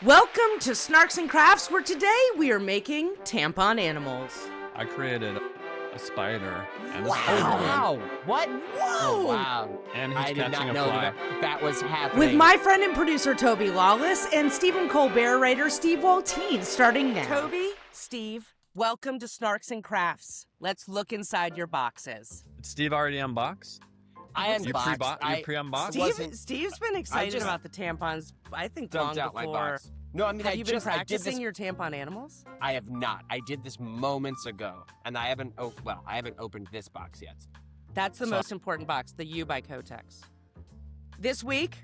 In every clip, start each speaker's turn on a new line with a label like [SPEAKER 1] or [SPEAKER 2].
[SPEAKER 1] Welcome to Snarks and Crafts, where today we are making tampon animals.
[SPEAKER 2] I created a spider and a
[SPEAKER 1] Wow.
[SPEAKER 2] spider.
[SPEAKER 3] Wow! What?
[SPEAKER 1] Whoa!
[SPEAKER 3] Oh, wow.
[SPEAKER 2] And he's
[SPEAKER 3] I did
[SPEAKER 2] catching
[SPEAKER 3] not
[SPEAKER 2] a
[SPEAKER 3] know
[SPEAKER 2] fly.
[SPEAKER 3] that was happening.
[SPEAKER 1] With my friend and producer Toby Lawless and Stephen Colbert writer Steve Waltien, starting now. Toby, Steve, welcome to Snarks and Crafts. Let's look inside your boxes.
[SPEAKER 2] Did Steve already unbox?
[SPEAKER 3] I
[SPEAKER 2] You
[SPEAKER 3] unboxed.
[SPEAKER 2] pre-unboxed?
[SPEAKER 1] Steve's been excited
[SPEAKER 3] just
[SPEAKER 1] about the tampons, I think, long
[SPEAKER 3] dumped out my
[SPEAKER 1] before.
[SPEAKER 3] box. No, I mean,
[SPEAKER 1] Have
[SPEAKER 3] I
[SPEAKER 1] you been
[SPEAKER 3] did this.
[SPEAKER 1] practicing your tampon animals?
[SPEAKER 3] I have not. I did this moments ago, and I haven't. I haven't opened this box yet.
[SPEAKER 1] That's the
[SPEAKER 3] So-
[SPEAKER 1] most important box, the U by Kotex. This week,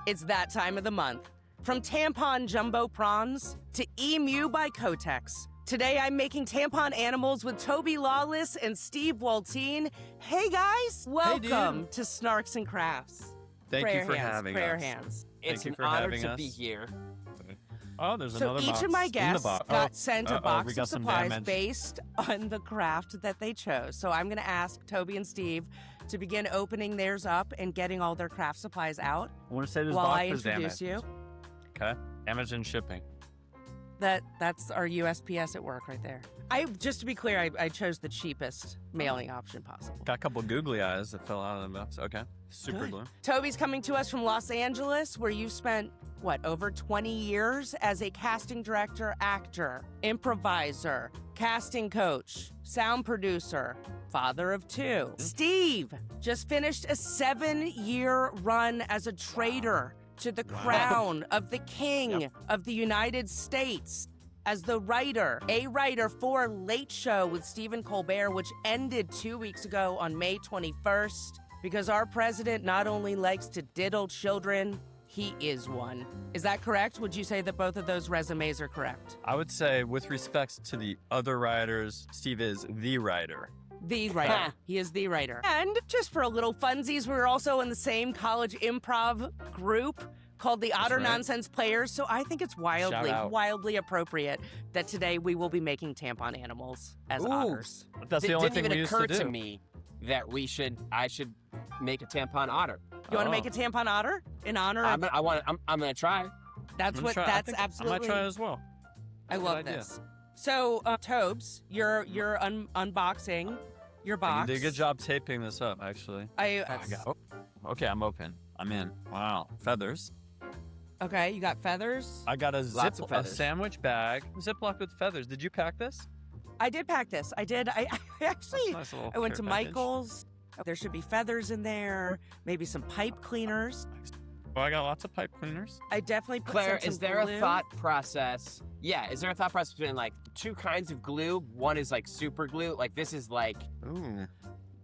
[SPEAKER 1] it's that time of the month. From tampon jumbo prawns to emu by Kotex. Today, I'm making tampon animals with Toby Lawless and Steve Waltien. Hey guys, welcome to Snarks and Crafts.
[SPEAKER 2] Thank
[SPEAKER 1] prayer
[SPEAKER 2] you for
[SPEAKER 1] hands,
[SPEAKER 2] having
[SPEAKER 1] prayer
[SPEAKER 2] us.
[SPEAKER 1] hands.
[SPEAKER 3] It's
[SPEAKER 2] you
[SPEAKER 3] an
[SPEAKER 2] for
[SPEAKER 3] honor
[SPEAKER 2] having
[SPEAKER 3] to
[SPEAKER 2] us.
[SPEAKER 3] be here.
[SPEAKER 2] Oh, there's
[SPEAKER 1] So
[SPEAKER 2] another box.
[SPEAKER 1] each of my
[SPEAKER 2] in the
[SPEAKER 1] guests
[SPEAKER 2] box.
[SPEAKER 1] got sent a
[SPEAKER 2] we
[SPEAKER 1] box
[SPEAKER 2] got
[SPEAKER 1] of
[SPEAKER 2] some
[SPEAKER 1] supplies
[SPEAKER 2] damage.
[SPEAKER 1] based on the craft that they chose. So I'm going to ask Toby and Steve to begin opening theirs up and getting all their craft supplies out
[SPEAKER 2] I want to say this
[SPEAKER 1] while
[SPEAKER 2] box
[SPEAKER 1] I
[SPEAKER 2] is
[SPEAKER 1] introduce
[SPEAKER 2] damaged.
[SPEAKER 1] you.
[SPEAKER 2] Okay. Damage in shipping.
[SPEAKER 1] That's our USPS at work right there. Just to be clear, I chose the cheapest mailing option possible.
[SPEAKER 2] Got a couple googly eyes that fell out of the box. Okay. Super
[SPEAKER 1] Good.
[SPEAKER 2] glue.
[SPEAKER 1] Toby's coming to us from Los Angeles, where you've spent, over 20 years as a casting director, actor, improviser, casting coach, sound producer, father of two. Steve just finished a 7-year run as a traitor to the crown of the King of the United States as a writer for Late Show with Stephen Colbert, which ended 2 weeks ago on May 21st. Because our president not only likes to diddle children, he is one. Is that correct? Would you say that both of those resumes are correct?
[SPEAKER 2] I would say, with respect to the other writers, Steve is the writer.
[SPEAKER 1] The writer. He is the writer. And just for a little funsies, we were also in the same college improv group called the Otter
[SPEAKER 2] right.
[SPEAKER 1] Nonsense Players. So I think it's
[SPEAKER 2] Shout out.
[SPEAKER 1] wildly appropriate that today we will be making tampon animals as
[SPEAKER 3] Ooh.
[SPEAKER 1] otters.
[SPEAKER 2] But that's the only
[SPEAKER 3] Didn't
[SPEAKER 2] thing
[SPEAKER 3] even
[SPEAKER 2] we used
[SPEAKER 3] occur
[SPEAKER 2] to do.
[SPEAKER 3] to me that I should make a tampon otter.
[SPEAKER 1] You want to
[SPEAKER 2] Oh.
[SPEAKER 1] make a tampon otter in honor of?
[SPEAKER 3] I'm gonna try.
[SPEAKER 1] That's
[SPEAKER 2] I'm
[SPEAKER 1] what.
[SPEAKER 2] gonna try.
[SPEAKER 1] That's
[SPEAKER 2] I think
[SPEAKER 1] absolutely.
[SPEAKER 2] I might try as well.
[SPEAKER 1] I
[SPEAKER 2] Good
[SPEAKER 1] love
[SPEAKER 2] idea.
[SPEAKER 1] this. So, Tobes, you're unboxing your box.
[SPEAKER 2] You did a good job taping this up, actually. Okay, I'm open. I'm in. Wow. Feathers.
[SPEAKER 1] Okay, you got feathers.
[SPEAKER 2] I got a
[SPEAKER 3] Lots of feathers.
[SPEAKER 2] sandwich bag, Ziploc with feathers. Did you pack this?
[SPEAKER 1] I did pack this. I did. I actually.
[SPEAKER 2] Nice little
[SPEAKER 1] I went to
[SPEAKER 2] care package.
[SPEAKER 1] Michael's. There should be feathers in there. Maybe some pipe cleaners.
[SPEAKER 2] Well, I got lots of pipe cleaners.
[SPEAKER 1] I definitely put
[SPEAKER 3] Claire,
[SPEAKER 1] some
[SPEAKER 3] is there
[SPEAKER 1] glue.
[SPEAKER 3] a thought process? Yeah, is there a thought process between like two kinds of glue? One is like super glue. Like this is like
[SPEAKER 2] Ooh.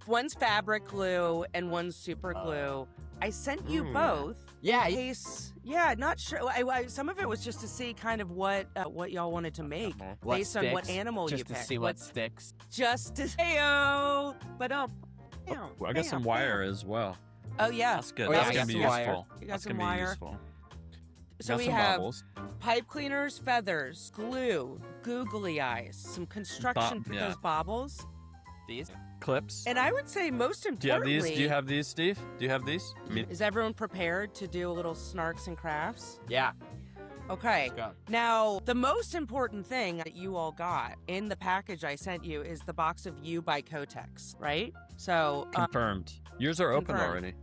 [SPEAKER 1] One's fabric glue and one's super glue. I sent you both.
[SPEAKER 3] yeah.
[SPEAKER 1] In case, not sure. Some of it was just to see kind of what y'all wanted to make
[SPEAKER 3] What
[SPEAKER 1] based on what
[SPEAKER 3] sticks,
[SPEAKER 1] animal
[SPEAKER 3] just
[SPEAKER 1] you
[SPEAKER 3] to
[SPEAKER 1] picked.
[SPEAKER 3] see what sticks.
[SPEAKER 1] Just to heyo, but
[SPEAKER 2] I got some wire as well.
[SPEAKER 1] Oh yeah,
[SPEAKER 2] That's good.
[SPEAKER 3] Oh, yeah,
[SPEAKER 2] That's
[SPEAKER 3] I
[SPEAKER 2] gonna
[SPEAKER 3] got
[SPEAKER 2] be
[SPEAKER 3] some wire.
[SPEAKER 2] useful.
[SPEAKER 1] You got
[SPEAKER 2] That's
[SPEAKER 1] some
[SPEAKER 2] gonna be
[SPEAKER 1] wire.
[SPEAKER 2] useful.
[SPEAKER 1] So
[SPEAKER 2] Got
[SPEAKER 1] we
[SPEAKER 2] some
[SPEAKER 1] have
[SPEAKER 2] bubbles.
[SPEAKER 1] pipe cleaners, feathers, glue, googly eyes, some construction for
[SPEAKER 2] yeah.
[SPEAKER 1] those baubles,
[SPEAKER 3] These?
[SPEAKER 2] Clips.
[SPEAKER 1] and I would say most
[SPEAKER 2] Do you have
[SPEAKER 1] importantly,
[SPEAKER 2] these? Do you have these, Steve? Do you have these? I mean,
[SPEAKER 1] is everyone prepared to do a little snarks and crafts?
[SPEAKER 3] Yeah.
[SPEAKER 1] Okay.
[SPEAKER 3] Let's go.
[SPEAKER 1] Now, the most important thing that you all got in the package I sent you is the box of U by Kotex, right? So
[SPEAKER 2] confirmed. Yours are open
[SPEAKER 1] confirmed.
[SPEAKER 2] already.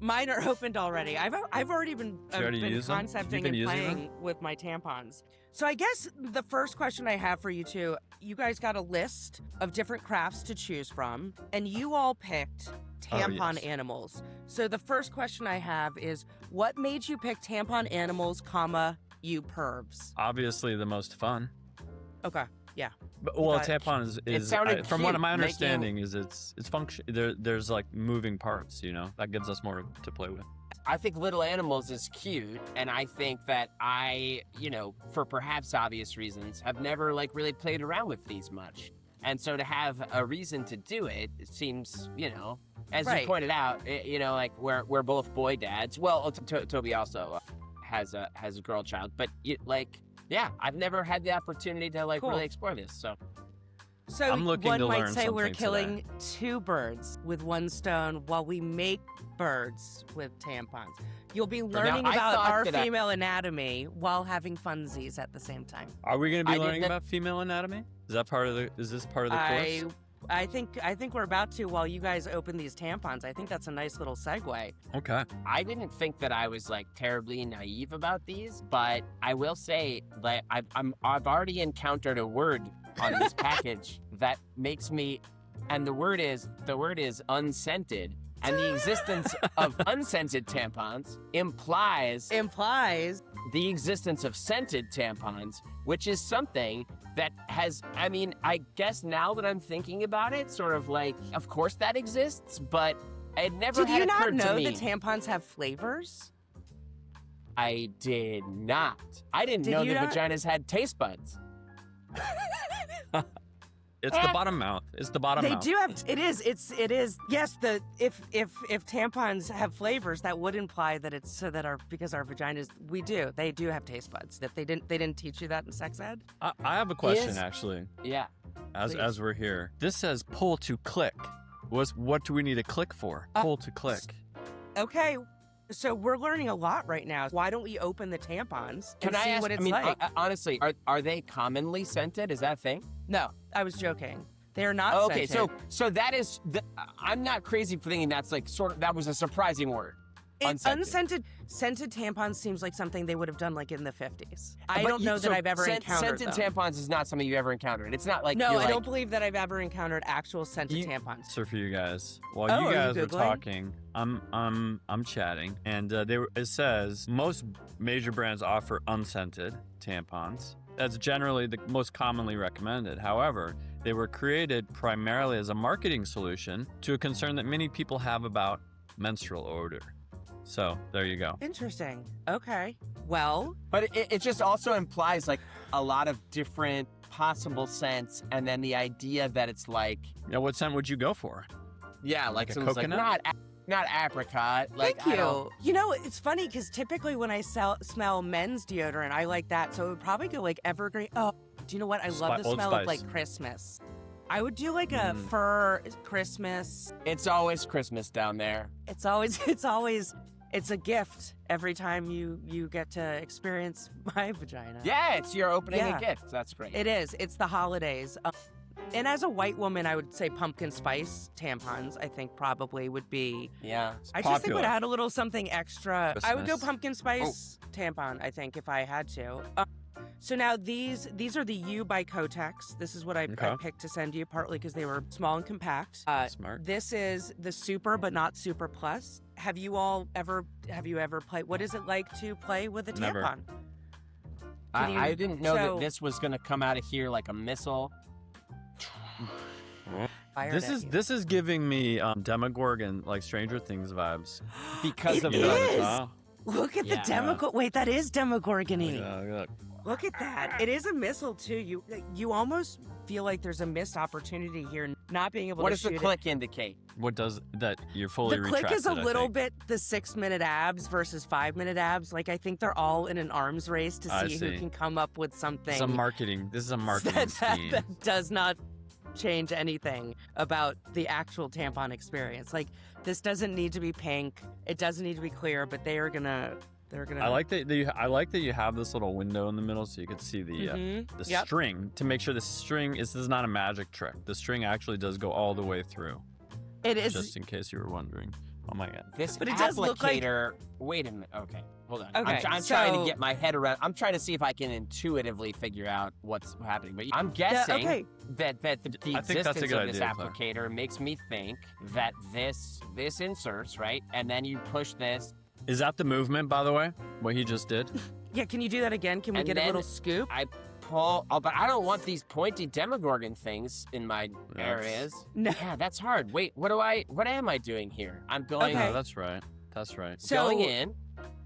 [SPEAKER 1] mine are opened already. I've already been,
[SPEAKER 2] You already
[SPEAKER 1] been
[SPEAKER 2] use them? You've
[SPEAKER 1] concepting
[SPEAKER 2] been
[SPEAKER 1] and
[SPEAKER 2] using them?
[SPEAKER 1] playing with my tampons. So I guess the first question I have for you two, you guys got a list of different crafts to choose from, and you all picked tampon
[SPEAKER 2] yes.
[SPEAKER 1] animals. So the first question I have is, what made you pick tampon animals, comma, you pervs?
[SPEAKER 2] Obviously, the most fun.
[SPEAKER 1] Okay, yeah.
[SPEAKER 2] But, well,
[SPEAKER 1] But
[SPEAKER 2] tampon is
[SPEAKER 3] sounded
[SPEAKER 2] from what
[SPEAKER 3] cute,
[SPEAKER 2] my
[SPEAKER 3] making-
[SPEAKER 2] understanding is it's function. There's like moving parts. You know that gives us more to play with.
[SPEAKER 3] I think Little Animals is cute, and I think that I, for perhaps obvious reasons, have never like really played around with these much. And so to have a reason to do it, it seems, as
[SPEAKER 1] Right.
[SPEAKER 3] you pointed out, like we're both boy dads. Well, Toby also has a girl child, but I've never had the opportunity to
[SPEAKER 1] Cool.
[SPEAKER 3] really explore this. So
[SPEAKER 1] So
[SPEAKER 2] I'm looking
[SPEAKER 1] one
[SPEAKER 2] to
[SPEAKER 1] might
[SPEAKER 2] learn
[SPEAKER 1] say we're
[SPEAKER 2] something
[SPEAKER 1] killing two birds with one stone while we make birds with tampons. You'll be
[SPEAKER 3] Now,
[SPEAKER 1] learning
[SPEAKER 3] I
[SPEAKER 1] about
[SPEAKER 3] thought
[SPEAKER 1] our
[SPEAKER 3] that
[SPEAKER 1] female anatomy while having funsies at the same time.
[SPEAKER 2] Are we going to be
[SPEAKER 3] I
[SPEAKER 2] learning
[SPEAKER 3] didn't-
[SPEAKER 2] about female anatomy? Is that part of the? Is this part of the course?
[SPEAKER 1] I think we're about to while you guys open these tampons. I think that's a nice little segue.
[SPEAKER 2] Okay.
[SPEAKER 3] I didn't think that I was like terribly naive about these, but I will say that I've already encountered a word on this package that makes me, and the word is unscented, and the existence of unscented tampons implies the existence of scented tampons, which is something that has, I mean, I guess now that I'm thinking about it, sort of like, of course that exists, but it never
[SPEAKER 1] Did
[SPEAKER 3] had
[SPEAKER 1] you not
[SPEAKER 3] occurred to
[SPEAKER 1] know
[SPEAKER 3] me.
[SPEAKER 1] that tampons have flavors?
[SPEAKER 3] I did not. I didn't
[SPEAKER 1] Did
[SPEAKER 3] know
[SPEAKER 1] you
[SPEAKER 3] that
[SPEAKER 1] not?
[SPEAKER 3] vaginas had taste buds.
[SPEAKER 2] It's the bottom mouth. It's the bottom
[SPEAKER 1] They
[SPEAKER 2] mouth.
[SPEAKER 1] do have. It is. Yes. If tampons have flavors, that would imply that it's so that because our vaginas, they do have taste buds. That they didn't teach you that in sex ed.
[SPEAKER 2] I have a question
[SPEAKER 3] Is-
[SPEAKER 2] actually.
[SPEAKER 3] Yeah.
[SPEAKER 2] As we're here, this says pull to click. What do we need to click for? Pull to click.
[SPEAKER 1] Okay. So we're learning a lot right now. Why don't we open the tampons and
[SPEAKER 3] Can I
[SPEAKER 1] see
[SPEAKER 3] ask,
[SPEAKER 1] what it's
[SPEAKER 3] I mean,
[SPEAKER 1] like?
[SPEAKER 3] honestly, are they commonly scented? Is that a thing?
[SPEAKER 1] No, I was joking. They are not
[SPEAKER 3] Okay,
[SPEAKER 1] scented.
[SPEAKER 3] so that is, I'm not crazy for thinking that's like that was a surprising word. Unscented.
[SPEAKER 1] Scented tampons seems like something they would have done like in the 50s. I
[SPEAKER 3] But
[SPEAKER 1] don't know
[SPEAKER 3] so
[SPEAKER 1] that I've ever encountered
[SPEAKER 3] Scented
[SPEAKER 1] them.
[SPEAKER 3] tampons is not something you ever encountered. It's not like
[SPEAKER 1] No,
[SPEAKER 3] you're
[SPEAKER 1] I
[SPEAKER 3] like,
[SPEAKER 1] don't believe that I've ever encountered actual scented tampons.
[SPEAKER 2] Answer for you guys. While
[SPEAKER 1] Oh,
[SPEAKER 2] you
[SPEAKER 1] are you
[SPEAKER 2] guys were
[SPEAKER 1] Googling?
[SPEAKER 2] talking, I'm chatting, and it says most major brands offer unscented tampons. That's generally the most commonly recommended. However, they were created primarily as a marketing solution to a concern that many people have about menstrual odor. So there you go.
[SPEAKER 1] Interesting. Okay. Well,
[SPEAKER 3] But it just also implies like a lot of different possible scents, and then the idea that it's like,
[SPEAKER 2] Yeah, what scent would you go for?
[SPEAKER 3] yeah, like
[SPEAKER 2] a
[SPEAKER 3] someone's
[SPEAKER 2] coconut?
[SPEAKER 3] like not apricot. Like,
[SPEAKER 1] thank
[SPEAKER 3] I don't-
[SPEAKER 1] you. You know, it's funny because typically when I smell men's deodorant, I like that. So it would probably go like evergreen. Oh, do you know what? I love the
[SPEAKER 2] Old
[SPEAKER 1] smell
[SPEAKER 2] Spice.
[SPEAKER 1] of like Christmas. I would do like a fur Christmas.
[SPEAKER 3] It's always Christmas down there.
[SPEAKER 1] It's a gift every time you get to experience my vagina.
[SPEAKER 3] Yeah, it's your opening
[SPEAKER 1] Yeah.
[SPEAKER 3] a gift. That's great.
[SPEAKER 1] It is. It's the holidays. And as a white woman, I would say pumpkin spice tampons, I think probably would be.
[SPEAKER 3] Yeah.
[SPEAKER 1] I just think
[SPEAKER 2] popular.
[SPEAKER 1] would add a little something extra. I would go
[SPEAKER 2] Christmas.
[SPEAKER 1] pumpkin spice tampon, I think, if I had to. So now these are the U by Kotex. This is what I
[SPEAKER 2] Okay.
[SPEAKER 1] picked to send you, partly because they were small and compact.
[SPEAKER 2] Smart.
[SPEAKER 1] This is the Super but not Super Plus. Have you ever played? What is it like to play with a
[SPEAKER 2] Never.
[SPEAKER 1] tampon? Can you-
[SPEAKER 3] I didn't know
[SPEAKER 1] so-
[SPEAKER 3] that this was going to come out of here like a missile.
[SPEAKER 1] Fired
[SPEAKER 2] This
[SPEAKER 1] at
[SPEAKER 2] is
[SPEAKER 1] you.
[SPEAKER 2] this is giving me Demogorgon, like Stranger Things vibes.
[SPEAKER 3] Because
[SPEAKER 1] It
[SPEAKER 3] of
[SPEAKER 2] You know what I'm
[SPEAKER 1] is!
[SPEAKER 2] talking
[SPEAKER 1] Look at
[SPEAKER 3] Yeah.
[SPEAKER 1] the Demogorgon. Wait, that is Demogorgon-y.
[SPEAKER 2] about? Look.
[SPEAKER 1] Look at that. It is a missile too. You almost feel like there's a missed opportunity here, not being able
[SPEAKER 3] what
[SPEAKER 1] to
[SPEAKER 3] does
[SPEAKER 1] shoot
[SPEAKER 3] the
[SPEAKER 1] it.
[SPEAKER 3] click indicate?
[SPEAKER 2] What does that? You're fully
[SPEAKER 1] The click is a
[SPEAKER 2] retracted, I
[SPEAKER 1] little
[SPEAKER 2] think.
[SPEAKER 1] bit the 6-minute abs versus 5-minute abs. Like I think they're all in an arms race to
[SPEAKER 2] I
[SPEAKER 1] see who
[SPEAKER 2] see.
[SPEAKER 1] can come up with something
[SPEAKER 2] This is a marketing
[SPEAKER 1] that,
[SPEAKER 2] scheme.
[SPEAKER 1] that does not change anything about the actual tampon experience. Like this doesn't need to be pink. It doesn't need to be clear, but they're gonna.
[SPEAKER 2] I like that you have this little window in the middle so you can see the
[SPEAKER 1] Yep.
[SPEAKER 2] string to make sure the string this is not a magic trick. The string actually does go all the way through.
[SPEAKER 1] It is.
[SPEAKER 2] Just in case you were wondering. Oh my god.
[SPEAKER 3] This
[SPEAKER 1] But it does look like-
[SPEAKER 3] applicator. Wait a minute. Okay, hold on.
[SPEAKER 1] Okay,
[SPEAKER 3] I'm trying to
[SPEAKER 1] so-
[SPEAKER 3] get my head around. I'm trying to see if I can intuitively figure out what's happening. But I'm guessing
[SPEAKER 1] okay.
[SPEAKER 3] that the
[SPEAKER 2] I think that's a
[SPEAKER 3] existence
[SPEAKER 2] good
[SPEAKER 3] of this
[SPEAKER 2] idea, Claire.
[SPEAKER 3] applicator makes me think that this inserts, right, and then you push this.
[SPEAKER 2] Is that the movement, by the way? What he just did?
[SPEAKER 1] Yeah, can you do that again? Can we
[SPEAKER 3] And
[SPEAKER 1] get a
[SPEAKER 3] then
[SPEAKER 1] little scoop?
[SPEAKER 3] I pull. Oh, but I don't want these pointy Demogorgon things in my areas.
[SPEAKER 1] No.
[SPEAKER 3] Yeah, that's hard. Wait, what am I doing here? I'm going
[SPEAKER 1] Okay.
[SPEAKER 2] No, that's right. That's right.
[SPEAKER 1] So
[SPEAKER 3] going in.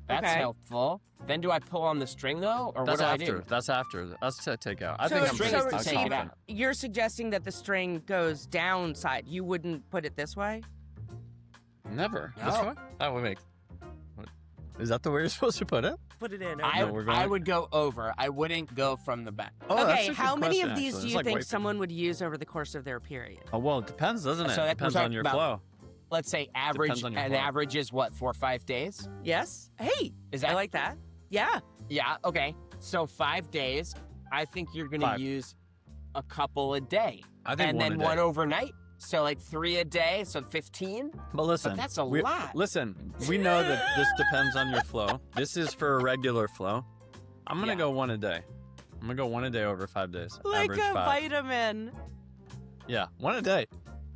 [SPEAKER 3] That's
[SPEAKER 1] Okay.
[SPEAKER 3] helpful. Then do I pull on the string though, or
[SPEAKER 2] That's
[SPEAKER 3] what do I
[SPEAKER 2] after.
[SPEAKER 3] do?
[SPEAKER 2] That's after. That's to take out. I
[SPEAKER 1] So-
[SPEAKER 2] think I'm
[SPEAKER 3] string
[SPEAKER 2] pretty
[SPEAKER 3] is to take it
[SPEAKER 2] confident.
[SPEAKER 3] out.
[SPEAKER 1] You're suggesting that the string goes downside. You wouldn't put it this way?
[SPEAKER 2] Never.
[SPEAKER 3] No.
[SPEAKER 2] This way? That would make. What? Is that the way you're supposed to put it?
[SPEAKER 1] Put it in.
[SPEAKER 3] I,
[SPEAKER 2] No, we're going-
[SPEAKER 3] I would go over. I wouldn't go from the back.
[SPEAKER 2] Oh, that's
[SPEAKER 1] Okay,
[SPEAKER 2] a good
[SPEAKER 1] how many
[SPEAKER 2] question,
[SPEAKER 1] of these
[SPEAKER 2] actually.
[SPEAKER 1] do
[SPEAKER 2] It's
[SPEAKER 1] you
[SPEAKER 2] like
[SPEAKER 1] think
[SPEAKER 2] wiping.
[SPEAKER 1] someone would use over the course of their period?
[SPEAKER 2] Oh well, it depends, doesn't it?
[SPEAKER 3] So that- we're
[SPEAKER 2] Depends on
[SPEAKER 3] talking
[SPEAKER 2] your
[SPEAKER 3] about-
[SPEAKER 2] flow.
[SPEAKER 3] let's say average,
[SPEAKER 2] Depends on your
[SPEAKER 3] an
[SPEAKER 2] flow.
[SPEAKER 3] average is what, 4 or 5 days?
[SPEAKER 1] Yes. Hey,
[SPEAKER 3] Is
[SPEAKER 1] I
[SPEAKER 3] that
[SPEAKER 1] like that. Yeah.
[SPEAKER 3] Yeah, okay. So 5 days, I think you're going to
[SPEAKER 2] 5.
[SPEAKER 3] use a couple a day.
[SPEAKER 2] I think
[SPEAKER 3] And
[SPEAKER 2] one
[SPEAKER 3] then
[SPEAKER 2] a day.
[SPEAKER 3] one overnight. So like 3 a day, so 15.
[SPEAKER 2] But listen,
[SPEAKER 3] But that's a lot.
[SPEAKER 2] Listen, we know that this depends on your flow. This is for a regular flow. I'm gonna
[SPEAKER 3] Yeah.
[SPEAKER 2] go 1 a day. I'm gonna go 1 a day over 5 days.
[SPEAKER 1] Like
[SPEAKER 2] Average
[SPEAKER 1] a
[SPEAKER 2] 5.
[SPEAKER 1] vitamin.
[SPEAKER 2] Yeah, 1 a day.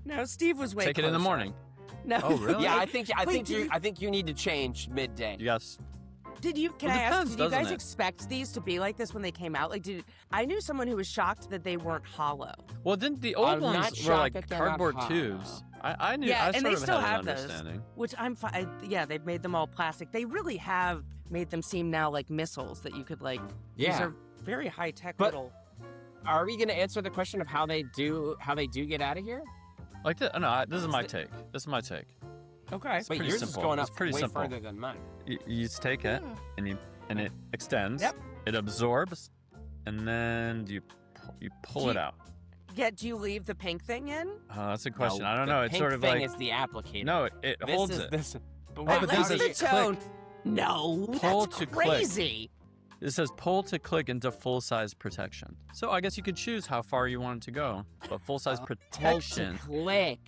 [SPEAKER 1] No, Steve was way
[SPEAKER 2] Take it in the
[SPEAKER 1] closer.
[SPEAKER 2] morning.
[SPEAKER 1] No.
[SPEAKER 2] Oh, really?
[SPEAKER 3] Yeah,
[SPEAKER 1] Wait,
[SPEAKER 3] I think you need to change midday.
[SPEAKER 2] You guys.
[SPEAKER 1] Can
[SPEAKER 2] Well,
[SPEAKER 1] I ask,
[SPEAKER 2] depends,
[SPEAKER 1] did you guys
[SPEAKER 2] doesn't it?
[SPEAKER 1] expect these to be like this when they came out? Like, I knew someone who was shocked that they weren't hollow.
[SPEAKER 2] Well, didn't the old
[SPEAKER 3] I'm not
[SPEAKER 2] ones were
[SPEAKER 3] shocked
[SPEAKER 2] like
[SPEAKER 3] that they're not
[SPEAKER 2] cardboard
[SPEAKER 3] hollow.
[SPEAKER 2] tubes? I knew.
[SPEAKER 1] Yeah,
[SPEAKER 2] I
[SPEAKER 1] and
[SPEAKER 2] sort
[SPEAKER 1] they
[SPEAKER 2] of
[SPEAKER 1] still
[SPEAKER 2] had
[SPEAKER 1] have
[SPEAKER 2] an
[SPEAKER 1] those.
[SPEAKER 2] understanding.
[SPEAKER 1] Which I'm fine. Yeah, they've made them all plastic. They really have made them seem now like missiles that you could like. These
[SPEAKER 3] Yeah.
[SPEAKER 1] are very high tech
[SPEAKER 3] But-
[SPEAKER 1] little.
[SPEAKER 3] Are we going to answer the question of how they do get out of here?
[SPEAKER 2] Like this. No, this is my take. This is my take.
[SPEAKER 1] Okay.
[SPEAKER 2] It's
[SPEAKER 3] Wait,
[SPEAKER 2] pretty
[SPEAKER 3] yours
[SPEAKER 2] simple.
[SPEAKER 3] is going up
[SPEAKER 2] It's pretty
[SPEAKER 3] way
[SPEAKER 2] simple.
[SPEAKER 3] further than mine.
[SPEAKER 2] You just take it and it extends.
[SPEAKER 1] Yep.
[SPEAKER 2] It absorbs, and then you pull
[SPEAKER 1] Do
[SPEAKER 2] it
[SPEAKER 1] you-
[SPEAKER 2] out.
[SPEAKER 1] Yeah. Do you leave the pink thing in?
[SPEAKER 2] That's a question.
[SPEAKER 3] No,
[SPEAKER 2] I don't
[SPEAKER 3] the
[SPEAKER 2] know. It's
[SPEAKER 3] pink
[SPEAKER 2] sort of
[SPEAKER 3] thing
[SPEAKER 2] like
[SPEAKER 3] is the applicator.
[SPEAKER 2] no, it
[SPEAKER 3] this
[SPEAKER 2] holds
[SPEAKER 3] is
[SPEAKER 2] it.
[SPEAKER 3] this. But
[SPEAKER 2] Oh,
[SPEAKER 3] what
[SPEAKER 2] but
[SPEAKER 1] At
[SPEAKER 2] this
[SPEAKER 1] least
[SPEAKER 2] is
[SPEAKER 1] the
[SPEAKER 2] click.
[SPEAKER 1] tone. No,
[SPEAKER 2] Pull
[SPEAKER 1] that's
[SPEAKER 2] to click.
[SPEAKER 1] crazy.
[SPEAKER 2] It says pull to click into full size protection. So I guess you could choose how far you want it to go, but full size
[SPEAKER 3] Hold
[SPEAKER 2] protection.
[SPEAKER 3] to click.